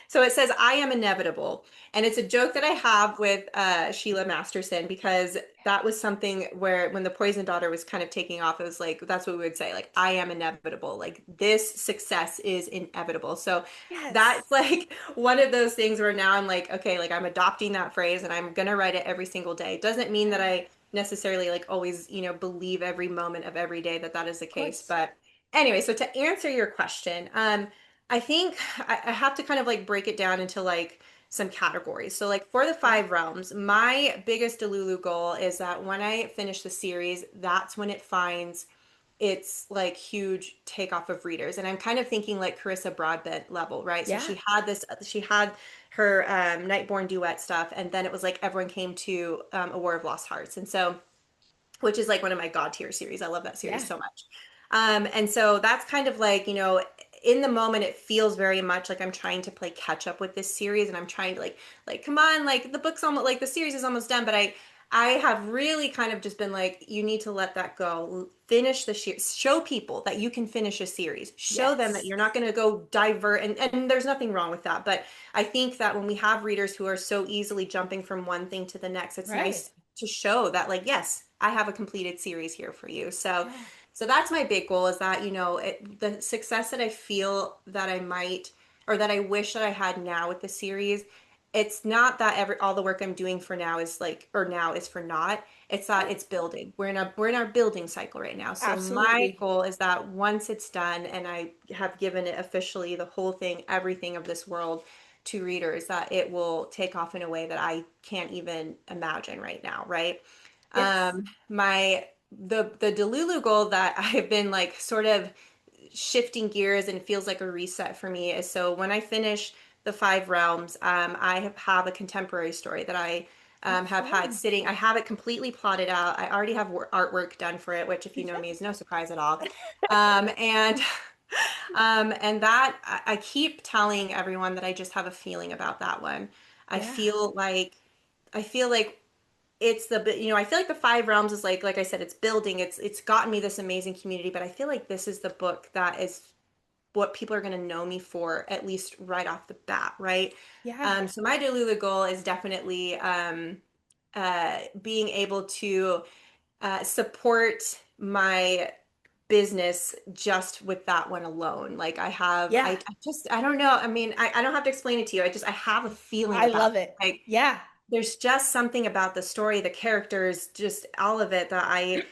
so it says, I am inevitable. And it's a joke that I have with Sheila Masterson, because that was something where when the Poison Daughter was kind of taking off, it was like, that's what we would say, like, I am inevitable. Like, this success is inevitable. So Yes. that's like one of those things where now I'm like, okay, like I'm adopting that phrase and I'm going to write it every single day. It doesn't mean that Yeah. I necessarily like always, believe every moment of every day that that is the Of case. course. But anyway, so to answer your question, I think I have to kind of like break it down into like some categories. So like for the Yeah. five realms, my biggest Delulu goal is that when I finish the series, that's when it finds its like huge takeoff of readers. And I'm kind of thinking like Carissa Broadbent level, right? So Yeah. she had her Nightborn duet stuff, and then it was like everyone came to A War of Lost Hearts. And so which is like one of my god tier series. I love that series Yeah. so much. And so that's kind of like, in the moment it feels very much like I'm trying to play catch up with this series, and I'm trying to like come on, like the book's almost, like the series is almost done, but I have really kind of just been like, you need to let that go. Finish the show people that you can finish a series. Show them that Yes. you're not going to go divert, and there's nothing wrong with that. But I think that when we have readers who are so easily jumping from one thing to the next, it's Right. nice to show that, like, yes, I have a completed series here for you. So Yeah. so that's my big goal, is that, the success that I feel that I might, or that I wish that I had now with the series, it's not that all the work I'm doing for now is like, or now is for naught. It's that Yep. it's building. We're in our building cycle right now. So my Absolutely. goal is that once it's done and I have given it officially the whole thing, everything of this world to readers, that it will take off in a way that I can't even imagine right now, right? Yes. My the Delulu goal that I've been like sort of shifting gears and it feels like a reset for me is, so when I finish the five realms, I have a contemporary story that I Oh, have had fun. sitting. I have it completely plotted out. I already have artwork done for it, which, if you know me, is no surprise at all. And and that I keep telling everyone that I just have a feeling about that one. I Yeah. feel like I feel like it's I feel like the five realms is like I said, it's building, it's gotten me this amazing community, but I feel like this is the book that is what people are going to know me for, at least right off the bat, right? Yeah. So my Delulu goal is definitely being able to support my business just with that one alone. Like Yeah. I don't know, I mean, I don't have to explain it to you, I have a feeling I about love it. it. Like, Yeah. there's just something about the story, the characters, just all of it, that I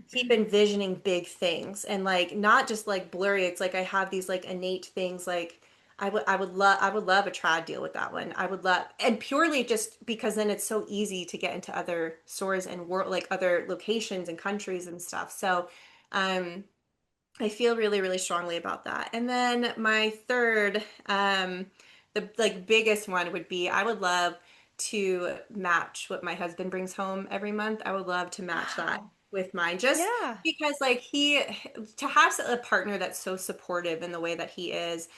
keep envisioning big things, and like not just like blurry. It's like I have these like innate things, like I would love a trad deal with that one. I would love, and purely just because then it's so easy to get into other stores and world, like other locations and countries and stuff. So um I feel really, really strongly about that. And then my third, the like biggest one would be, I would love to match what my husband brings home every month. I would love to match that Wow. with mine, just Yeah. because like to have a partner that's so supportive in the way that he is,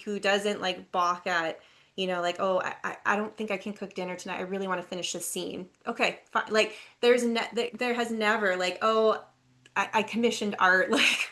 who doesn't like balk at, like, oh, I don't think I can cook dinner tonight. I really want to finish this scene. Okay, fine. Like there has never like, oh, I commissioned art. Like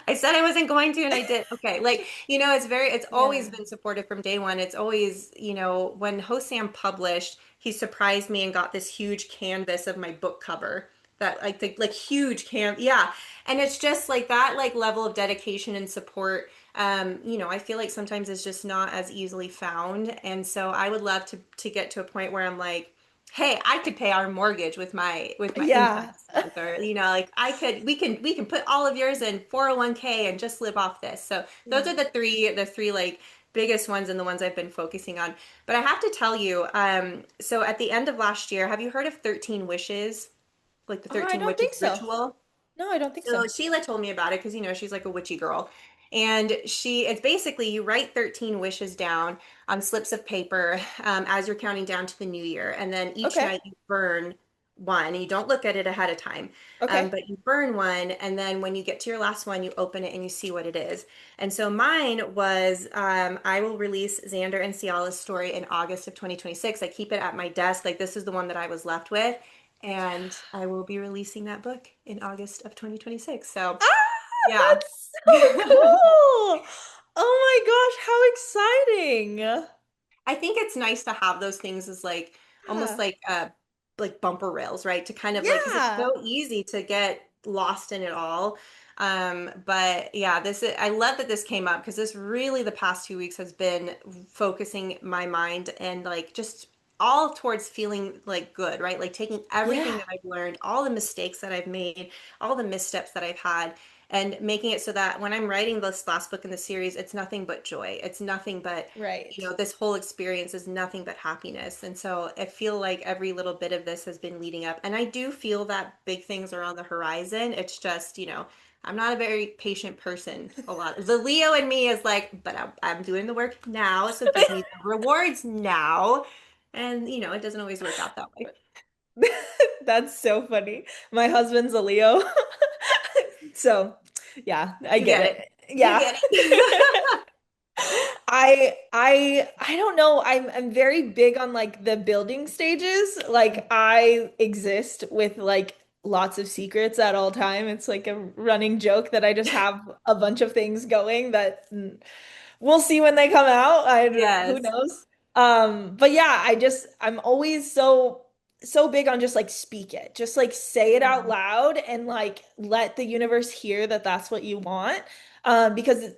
I said I wasn't going to, and I did. Okay. Like, it's always Yeah. been supportive from day one. It's always, when Hosam published, he surprised me and got this huge canvas of my book cover, that like the like huge yeah. And it's just like that, like level of dedication and support. I feel like sometimes it's just not as easily found. And so I would love to get to a point where I'm like, hey, I could pay our mortgage with my income Yeah. this month, or like we can put all of yours in 401k and just live off this. So those Yeah. are the three like biggest ones, and the ones I've been focusing on. But I have to tell you, so at the end of last year, have you heard of 13 wishes, like the Oh, I 13 don't witches think so. ritual? No, I don't think So so. Sheila told me about it because, she's like a witchy girl. And it's basically, you write 13 wishes down on slips of paper, as you're counting down to the new year. And then each Okay. night you burn one. And you don't look at it ahead of time, Okay. but you burn one. And then when you get to your last one, you open it and you see what it is. And so mine was I will release Xander and Ciala's story in August of 2026. I keep it at my desk. Like this is the one that I was left with. And I will be releasing that book in August of 2026. So, Ah, yeah. that's so cool. Oh my gosh, how exciting. I think it's nice to have those things as like almost Yeah. like bumper rails, right? To kind of like because it's Yeah. so easy to get lost in it all. But yeah, I love that this came up because this really the past 2 weeks has been focusing my mind and like just all towards feeling like good, right? Like taking everything Yeah. that I've learned, all the mistakes that I've made, all the missteps that I've had, and making it so that when I'm writing this last book in the series, it's nothing but joy. It's nothing but Right. this whole experience is nothing but happiness. And so I feel like every little bit of this has been leading up. And I do feel that big things are on the horizon. It's just, I'm not a very patient person a lot. The Leo in me is like, but I'm doing the work now. So give me the rewards now. And, it doesn't always work out that way. That's so funny. My husband's a Leo. So, yeah, I You get get it. it. You Yeah. get it. I don't know. I'm very big on like the building stages. Like I exist with like lots of secrets at all time. It's like a running joke that I just have a bunch of things going that we'll see when they come out. Who Yes. knows? But yeah, I'm always so big on just like speak it. Just like say it out Yeah. loud and like let the universe hear that that's what you want. Because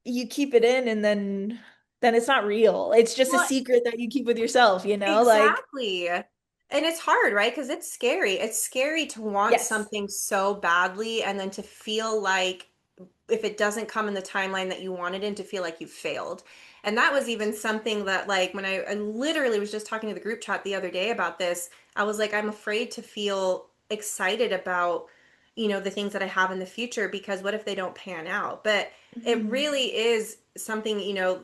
you keep it in and then it's not real. It's just a Well, secret that you keep with yourself, you know? Like, exactly. And it's hard, right? Because it's scary. It's scary to want yes. something so badly and then to feel like if it doesn't come in the timeline that you wanted in, to feel like you failed. And that was even something that, like, when I literally was just talking to the group chat the other day about this, I was like, I'm afraid to feel excited about, the things that I have in the future because what if they don't pan out? But it Mhm. really is something,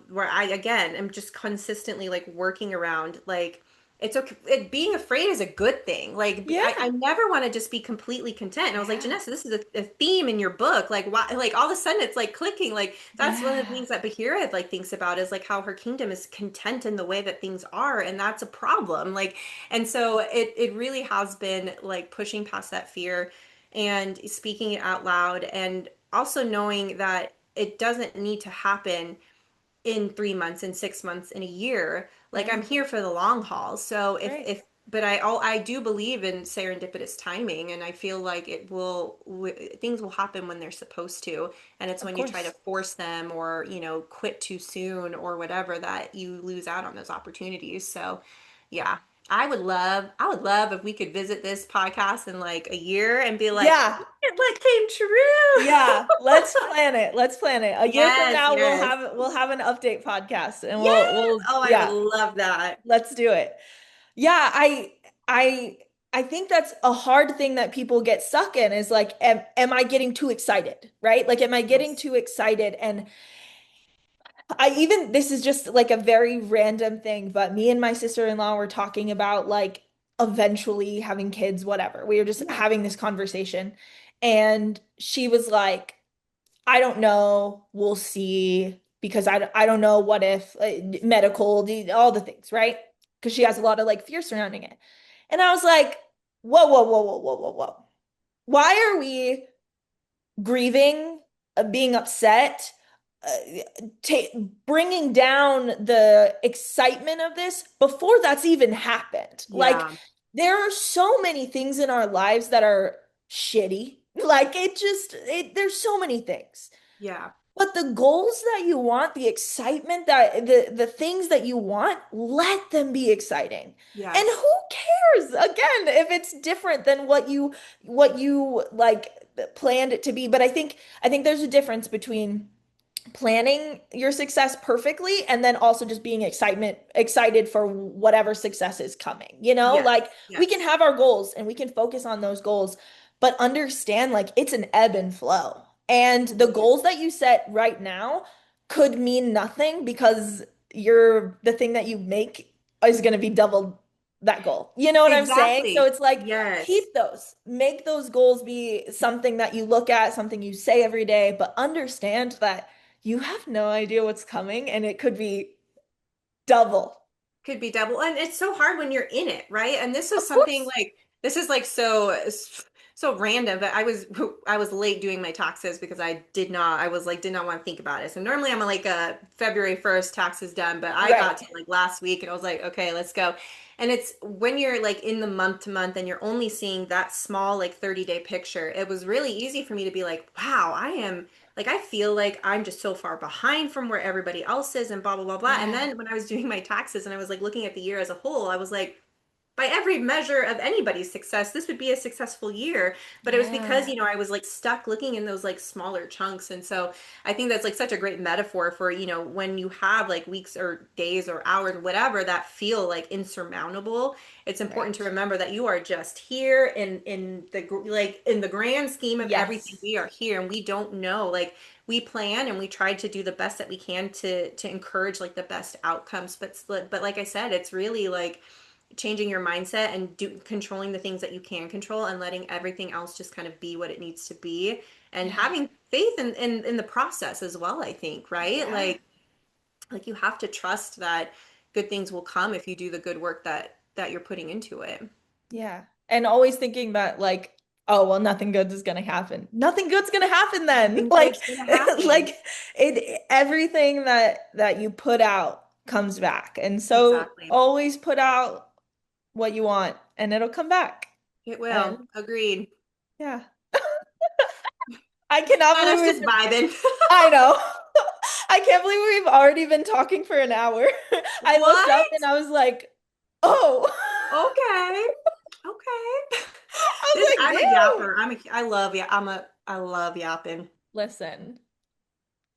where I, again, am just consistently like working around, like, it's okay. Being afraid is a good thing. Like I Yeah. never want to just be completely content. And I was like, Yeah. Janessa, this is a theme in your book. Like why? Like all of a sudden, it's like clicking. Like that's one of the Yeah. things that Bahira like thinks about is like how her kingdom is content in the way that things are, and that's a problem. Like, and so it really has been like pushing past that fear and speaking it out loud, and also knowing that it doesn't need to happen in 3 months, in 6 months, in a year. Like I'm Right. here for the long haul. So Right. but I do believe in serendipitous timing, and I feel like things will happen when they're supposed to, and it's Of when you try to course. force them or quit too soon or whatever that you lose out on those opportunities. So, yeah. I would love if we could visit this podcast in like a year and be like, Yeah. look at what came true. Yeah, let's plan it. Let's plan it. A year from Yes, now yes. we'll have an update podcast and Yes. we'll Oh, I would yeah, love that. let's do it. Yeah, I I think that's a hard thing that people get stuck in is like am I getting too excited, right? Like am I getting Yes. too excited? And this is just like a very random thing, but me and my sister-in-law were talking about like eventually having kids, whatever. We were just Yeah. having this conversation and she was like I don't know. We'll see because I don't know what if medical, all the things, right? Because she has a lot of like fear surrounding it. And I was like, whoa, whoa, whoa, whoa, whoa, whoa, whoa. Why are we grieving, being upset, ta bringing down the excitement of this before that's even happened? Like, Yeah. there are so many things in our lives that are shitty. Like, there's so many things. Yeah. But the goals that you want, the excitement that the things that you want, let them be exciting. And Yes. who cares? Again, if it's different than what you like planned it to be. But I think there's a difference between planning your success perfectly and then also just being excited for whatever success is coming. Yes. Like we can Yes. have our goals and we can focus on those goals, but understand like it's an ebb and flow. And the Totally. goals that you set right now could mean nothing because the thing that you make is going to be doubled that goal. You know what I'm saying? So Exactly. it's like Yes. keep those, make those goals be something that you look at, something you say every day, but understand that you have no idea what's coming and it could be double. Could be double. And it's so hard when you're in it, right? And this is Of something course. like this is like so random, but I was late doing my taxes because I did not want to think about it. So normally I'm like a February 1st taxes done, but I got Right. to like last week and I was like, okay, let's go. And it's when you're like in the month to month and you're only seeing that small like 30-day picture, it was really easy for me to be like, wow, I feel like I'm just so far behind from where everybody else is and blah, blah, blah, blah. And Yeah. then when I was doing my taxes and I was like looking at the year as a whole, I was like, by every measure of anybody's success, this would be a successful year. But it was because, Yeah. I was like stuck looking in those like smaller chunks. And so I think that's like such a great metaphor for, when you have like weeks or days or hours, whatever, that feel like insurmountable. It's important to Right. remember that you are just here in the grand scheme of everything. Yes. We are here and we don't know. Like we plan and we try to do the best that we can to encourage like the best outcomes. But like I said, it's really like changing your mindset and controlling the things that you can control and letting everything else just kind of be what it needs to be and Yeah. having faith in the process as well, I think, right? Yeah. Like you have to trust that good things will come if you do the good work that you're putting into it. Yeah. And always thinking that like, oh, well, nothing good is gonna happen. Nothing good's gonna happen then. Nothing Like good's gonna happen. like everything that you put out comes back. And so Exactly. always put out what you want and it'll come back. It will. And Agreed. yeah. I cannot And believe us just we've vibing. I know. I can't believe we've already been talking for an hour. I looked up and What? I was like, oh. Okay. Okay. I This was like, I'm a damn. yapper. I love yapping. Listen,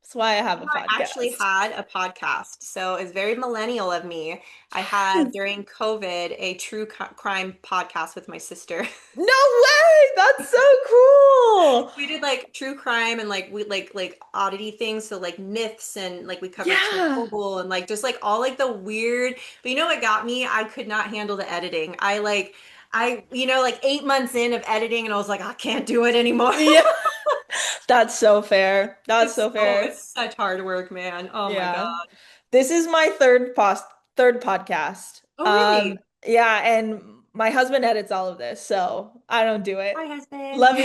that's why I have a I actually podcast. had a podcast. So it's very millennial of me. I had during COVID a crime podcast with my sister. No way! That's so cool. We did like true crime and like we like oddity things, so like myths and like we covered Yeah. Chernobyl and like just like all like the weird. But you know what got me? I could not handle the editing. Like 8 months in of editing and I was like, I can't do it anymore. Yeah. That's so fair. That's so fair. It's such hard work, man. Oh my God. Yeah. This is my third podcast. Oh, really? Yeah, and my husband edits all of this, so I don't do it. Hi, husband. Love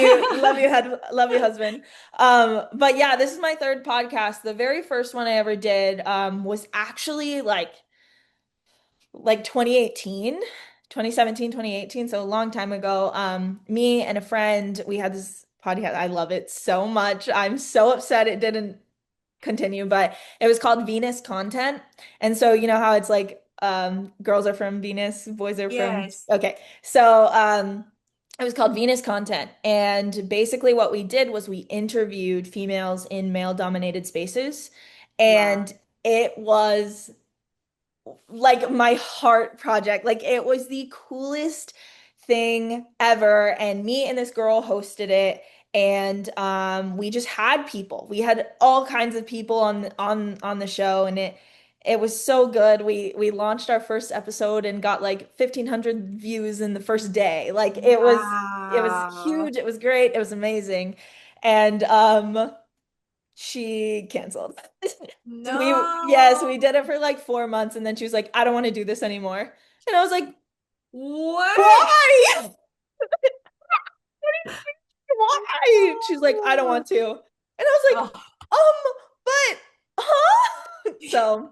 you, husband. But yeah, this is my third podcast. The very first one I ever did was actually like 2018, 2017, 2018, so a long time ago. Me and a friend, we had this podcast. I love it so much. I'm so upset it didn't continue, but it was called Venus Content. And so you know how it's like girls are from Venus, boys are from Yes. okay. So it was called Venus Content. And basically what we did was we interviewed females in male dominated spaces. Wow. And it was like my heart project. Like it was the coolest thing ever. And me and this girl hosted it. And we just had people. We had all kinds of people on the show, and it was so good. We launched our first episode and got like 1,500 views in the first day. Like it was Wow. huge. It was great. It was amazing. And she canceled. So yes, No. we did it for like 4 months and then she was like, I don't want to do this anymore. And I was like, What? why? Why? She's like, I don't want to. And I was like, Oh. but huh? So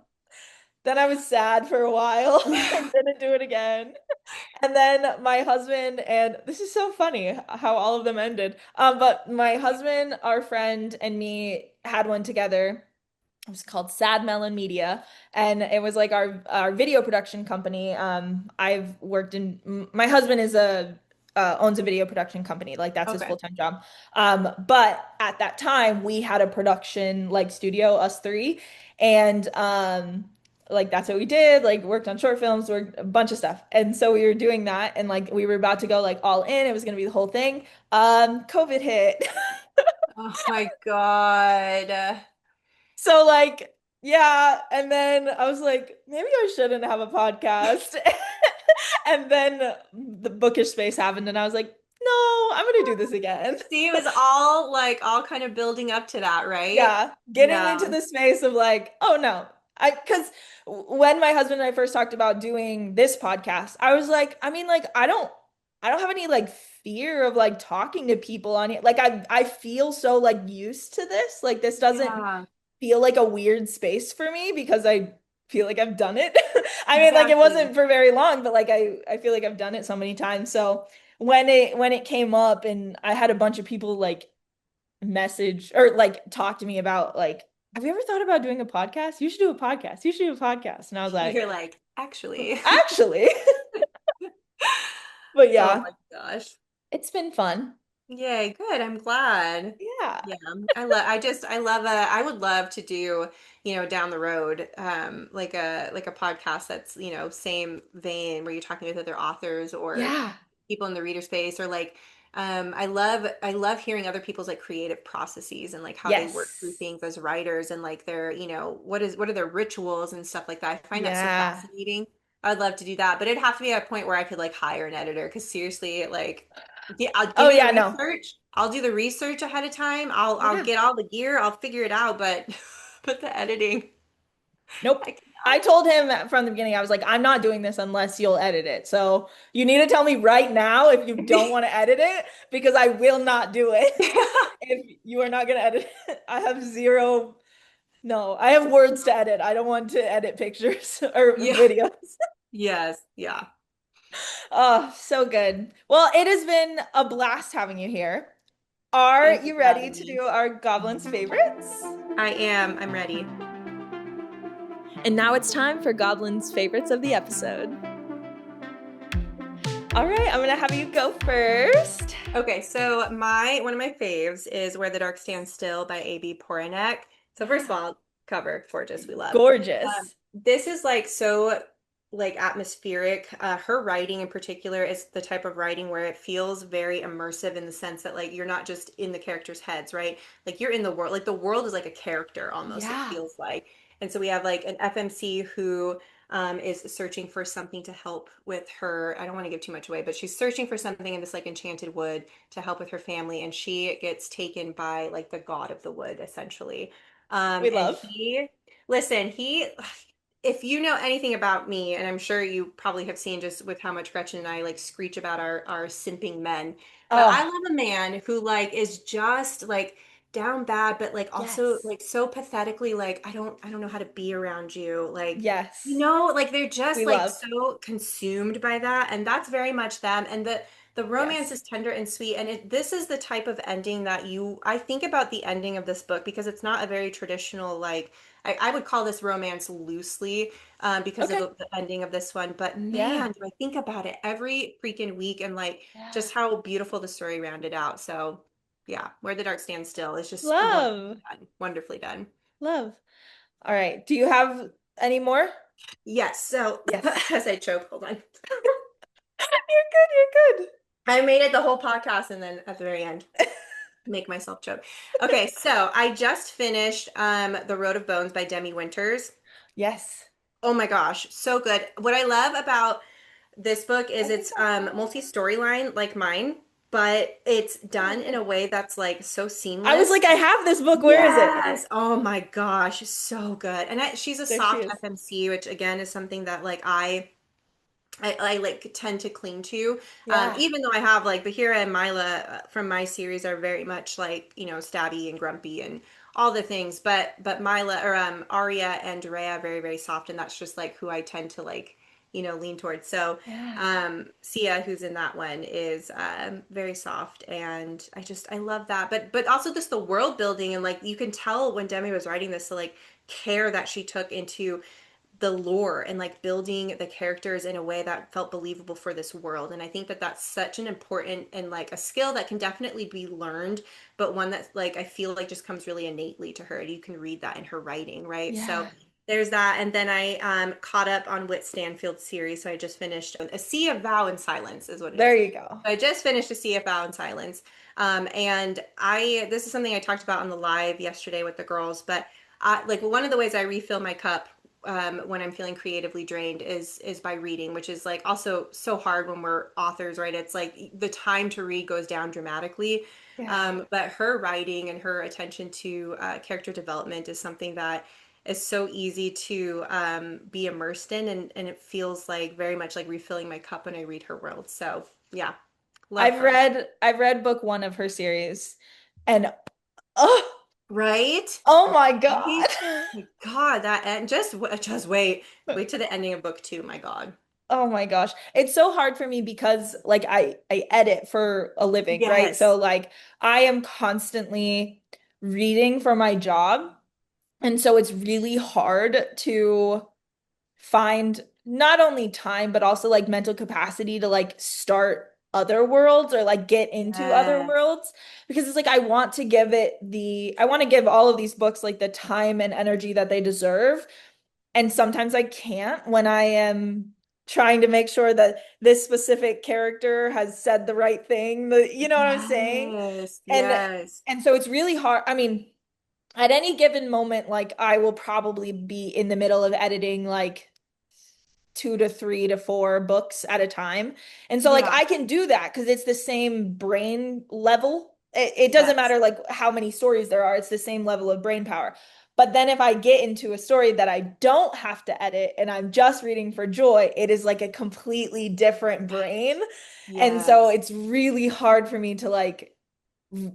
then I was sad for a while and didn't do it again. And then my husband, and this is so funny how all of them ended. But my husband, our friend, and me had one together. It was called Sad Melon Media, and it was like our video production company. I've worked in. My husband is a owns a video production company, like that's his Okay. full-time job. But at that time, we had a production like studio, us three, and like that's what we did. Like worked on short films, worked a bunch of stuff, and so we were doing that, and like we were about to go like all in. It was gonna be the whole thing. COVID hit. Oh my God. So like, yeah, and then I was like, maybe I shouldn't have a podcast. And then the bookish space happened, and I was like, no, I'm gonna do this again. See, it was all like all kind of building up to that, right? Yeah, getting Yeah. into the space of like, oh no. Because when my husband and I first talked about doing this podcast, I was like, I mean, like, I don't have any like fear of like talking to people on it. Like, I feel so like used to this. Like, this doesn't Yeah, feel like a weird space for me because I feel like I've done it. I mean, like, it exactly. wasn't for very long, but like, I feel like I've done it so many times. So when it came up and I had a bunch of people like message or like talk to me about like, have you ever thought about doing a podcast? You should do a podcast. You should do a podcast. And I was like, You're like, actually. actually. But Oh yeah, my gosh. it's been fun. Yay, good. I'm glad. Yeah. Yeah, I love I would love to do, down the road, like a podcast that's, same vein where you're talking with other authors or Yeah. people in the reader space or like I love hearing other people's like creative processes and like how they work through Yes. things as writers and like their, what are their rituals and stuff like that. I find that so Yeah. fascinating. I'd love to do that, but it'd have to be at a point where I could like hire an editor because seriously, like, yeah, I'll give Oh me the yeah, no. research. I'll do the research ahead of time. I'll Yeah. get all the gear. I'll figure it out, but but the editing, Nope. I I cannot. told him from the beginning, I was like, I'm not doing this unless you'll edit it. So you need to tell me right now if you don't want to edit it, because I will not do it if you are not going to edit it. I have zero, no, I have words to edit. I don't want to edit pictures or Yeah. videos. Yes. Yeah. Oh, so good. Well, it has been a blast having you here. Are Thank you you for ready having to me. do our Goblin's favorites? I am. I'm ready. And now it's time for Goblin's favorites of the episode. All right, I'm gonna have you go first. Okay, so my one of my faves is Where the Dark Stands Still by A.B. Poranek. So first of Yeah. all, cover, gorgeous, we love. Gorgeous. This is like so like atmospheric. Her writing in particular is the type of writing where it feels very immersive in the sense that like you're not just in the characters' heads, right? Like you're in the world. Like the world is like a character almost, it Yeah. feels like. And so we have like an FMC who is searching for something to help with her. I don't want to give too much away, but she's searching for something in this like enchanted wood to help with her family, and she gets taken by like the god of the wood, essentially. We And love. listen, if you know anything about me, and I'm sure you probably have seen just with how much Gretchen and I like screech about our simping men, but I Oh, love a man who like is just like down bad, but like also yes. like so pathetically like I don't know how to be around you. Like, Yes. like they're just We like love. so consumed by that, and that's very much them. And the romance Yes. is tender and sweet, and this is the type of ending that I think about the ending of this book because it's not a very traditional like I would call this romance loosely because of Okay. the ending of this one. But Yeah. man, do I think about it every freaking week and like Yeah. just how beautiful the story rounded out. So yeah, Where the Dark Stands Still is just wonderfully Love. done. Wonderfully done. Love. All right. Do you have any more? Yes. So Yes. as I choke, hold on. You're good. You're good. I made it the whole podcast and then at the very end, make myself choke. Okay, so I just finished The Road of Bones by Demi Winters. Yes. Oh my gosh, so good. What I love about this book I is think it's I have it. multi-storyline like mine, but it's Oh, done in a good. way that's like so I was seamless. like, I have this book. Where is it? Yes. Oh my gosh, so good. And she's a There she soft is. FMC, which again is something that like I like tend to cling to, Yeah. even though I have like Bahira and Mila from my series are very much like stabby and grumpy and all the things, but Mila or Arya and Dorea are very very soft, and that's just like who I tend to like lean towards. So Yeah. Sia, who's in that one, is very soft, and I love that. But also just the world building, and like you can tell when Demi was writing this, the like care that she took into the lore and like building the characters in a way that felt believable for this world. And I think that that's such an important and like a skill that can definitely be learned, but one that like I feel like just comes really innately to her, and you can read that in her writing, right? So Yeah. there's that. And then I caught up on Whit Stanfield series, so I just finished A Sea of Vow and Silence is what it There is. you go. So I just finished A Sea of Vow and Silence. And this is something I talked about on the live yesterday with the girls, but like one of the ways I refill my cup when I'm feeling creatively drained is by reading, which is like also so hard when we're authors, right? It's like the time to read goes down dramatically. Yeah. But her writing and her attention to character development is something that is so easy to be immersed in, and it feels like very much like refilling my cup when I read her world. So yeah, love her. I've read book one of her series and oh, Right? oh my God. Right? My God, that end just wait to the ending of book two. My God. Oh my gosh. It's so hard for me because like I edit for a living, right? So Yes. like I am constantly reading for my job. And so it's really hard to find not only time but also like mental capacity to like start other worlds or like get into other Yes. worlds because it's like I want to give all of these books like the time and energy that they deserve, and sometimes I can't when I am trying to make sure that this specific character has said the right thing, you know what I'm saying? Yes. And Yes. so it's really hard. I mean, at any given moment, like I will probably be in the middle of editing like 2 to 3 to 4 books at a time. And so like Yeah. I can do that because it's the same brain level. It doesn't Yes. matter like how many stories there are, it's the same level of brain power. But then if I get into a story that I don't have to edit and I'm just reading for joy, it is like a completely different brain. And so Yes. it's really hard for me to like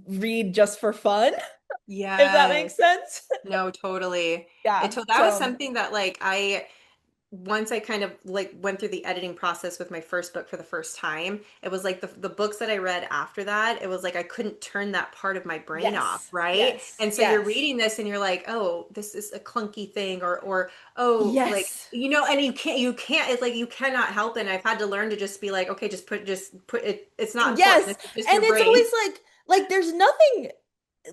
read just for fun, if that makes Yes. sense. No, totally. Yeah. That was So, something that like I once I kind of like went through the editing process with my first book for the first time, it was like the books that I read after that, it was like I couldn't turn that part of my brain off, yes. right? Yes. And so you're Yes. reading this and you're like, oh, this is a clunky thing, or oh, like Yes. and you can't it's like you cannot help it. And I've had to learn to just be like, okay, just put it, it's not important. Yes. This is just And your it's brain. always like there's nothing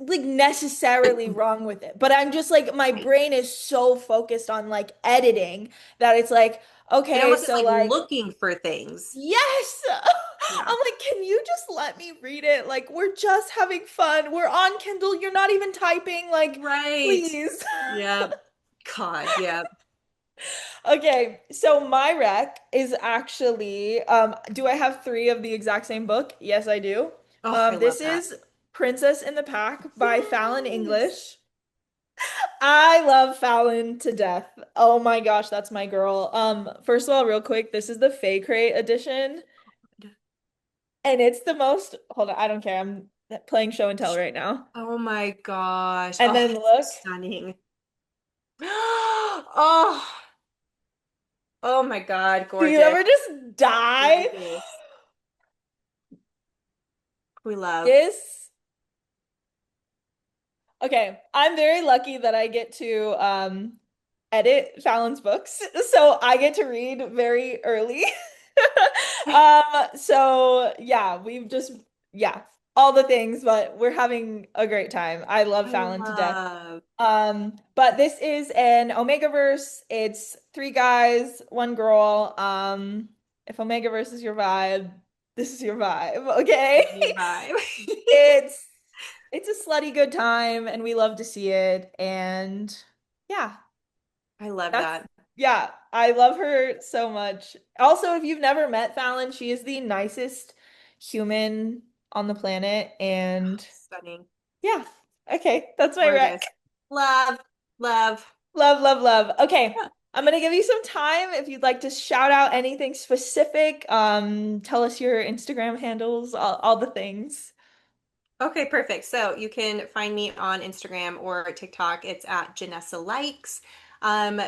like necessarily wrong with it. But I'm just like my Right. brain is so focused on like editing that it's like, It okay, almost is so like like looking for things. yes. Yeah. I'm like, can you just let me read it? Like we're just having fun. We're on Kindle. You're not even typing. Like, Right. please. Yeah. God, yeah. Okay, so my rec is actually do I have three of the exact same book? Yes, I do. Oh, I love This that. is Princess in the Pack by Fallon Yes. English. I love Fallon to death. Oh my gosh, that's my girl. First of all, real quick, this is the Fay Crate edition, and it's the most, hold on, I don't care. I'm playing show and tell right now. Oh my gosh. And Oh, then it's look, stunning. Oh, oh my God, do you gorgeous. ever just die? Gorgeous. We love. This Okay, I'm very lucky that I get to edit Fallon's books, so I get to read very early. So yeah, yeah, all the things, but we're having a great time. I love I Fallon to death. love. But this is an Omegaverse. It's three guys, one girl. If Omegaverse is your vibe, this is your vibe, okay? This is your vibe. It's it's a slutty good time and we love to see it. And yeah, I love that's that. yeah, I love her so much. Also, if you've never met Fallon, she is the nicest human on the planet. And Stunning. yeah, okay, that's my rec. Gorgeous. Love. Love. Love, love, love. Okay. Yeah. I'm gonna give you some time if you'd like to shout out anything specific. Tell us your Instagram handles, all the things. Okay, perfect. So you can find me on Instagram or TikTok. It's at Jenessa Likes. Um,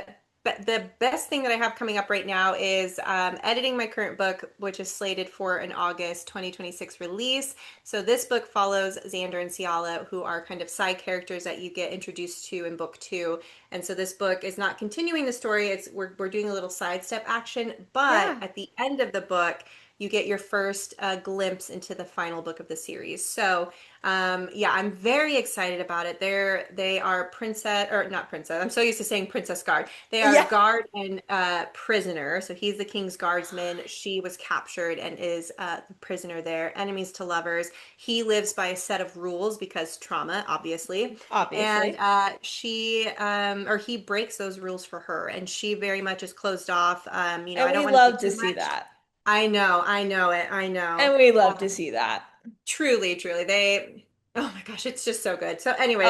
but the best thing that I have coming up right now is editing my current book, which is slated for an August 2026 release. So this book follows Xander and Ciala, who are kind of side characters that you get introduced to in book two. And so this book is not continuing the story. We're doing a little sidestep action, but Yeah. at the end of the book, you get your first glimpse into the final book of the series. So, yeah, I'm very excited about it. They are princess, or not princess. I'm so used to saying princess guard. They are Yeah. guard and prisoner. So he's the king's guardsman. She was captured and is the prisoner there. Enemies to lovers. He lives by a set of rules because trauma, obviously. And Obviously. or he breaks those rules for her, and she very much is closed off. And I don't we want to say love to too see much. that. I know it, I know. And we love to see that. Truly, truly, oh my gosh, it's just so good. So, anyways,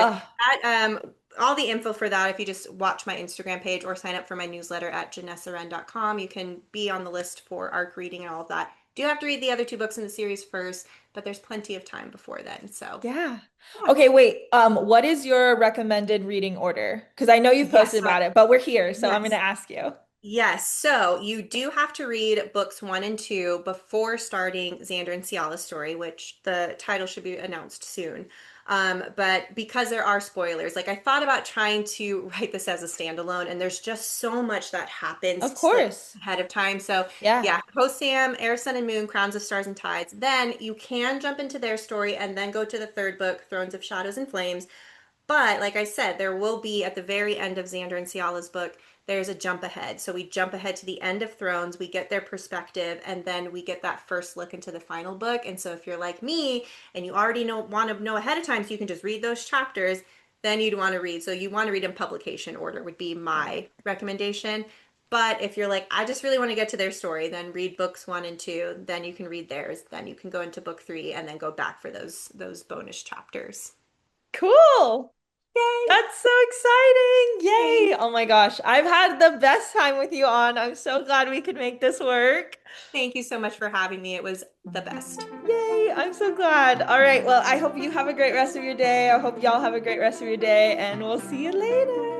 Oh, all the info for that, if you just watch my Instagram page or sign up for my newsletter at janessaren.com, you can be on the list for arc reading and all of that. Do have to read the other two books in the series first, but there's plenty of time before then. So, yeah. yeah. Okay, wait. What is your recommended reading order? Because I know you've Yes, posted so about it, but we're here, so I'm going to yes. ask you. Yes, so you do have to read books one and two before starting Xander and Ciala's story, which the title should be announced soon. But because there are spoilers, like I thought about trying to write this as a standalone, and there's just so much that Of happens like course. ahead of time. So Yeah. yeah, Post Sam, Air, Sun, and Moon, Crowns of Stars and Tides. Then you can jump into their story and then go to the third book, Thrones of Shadows and Flames. But like I said, there will be at the very end of Xander and Ciala's book, there's a jump ahead. So we jump ahead to the end of Thrones, we get their perspective, and then we get that first look into the final book. And so if you're like me and you already want to know ahead of time, so you can just read those chapters, then you'd want to read. So you want to read in publication order would be my recommendation. But if you're like, I just really want to get to their story, then read books one and two. Then you can read theirs. Then you can go into book three and then go back for those bonus chapters. Cool. Yay! That's so exciting. Thanks. Yay. Oh my gosh. I've had the best time with you on. I'm so glad we could make this work. Thank you so much for having me. It was the best. Yay. I'm so glad. All right. Well, I hope you have a great rest of your day. I hope y'all have a great rest of your day, and we'll see you later.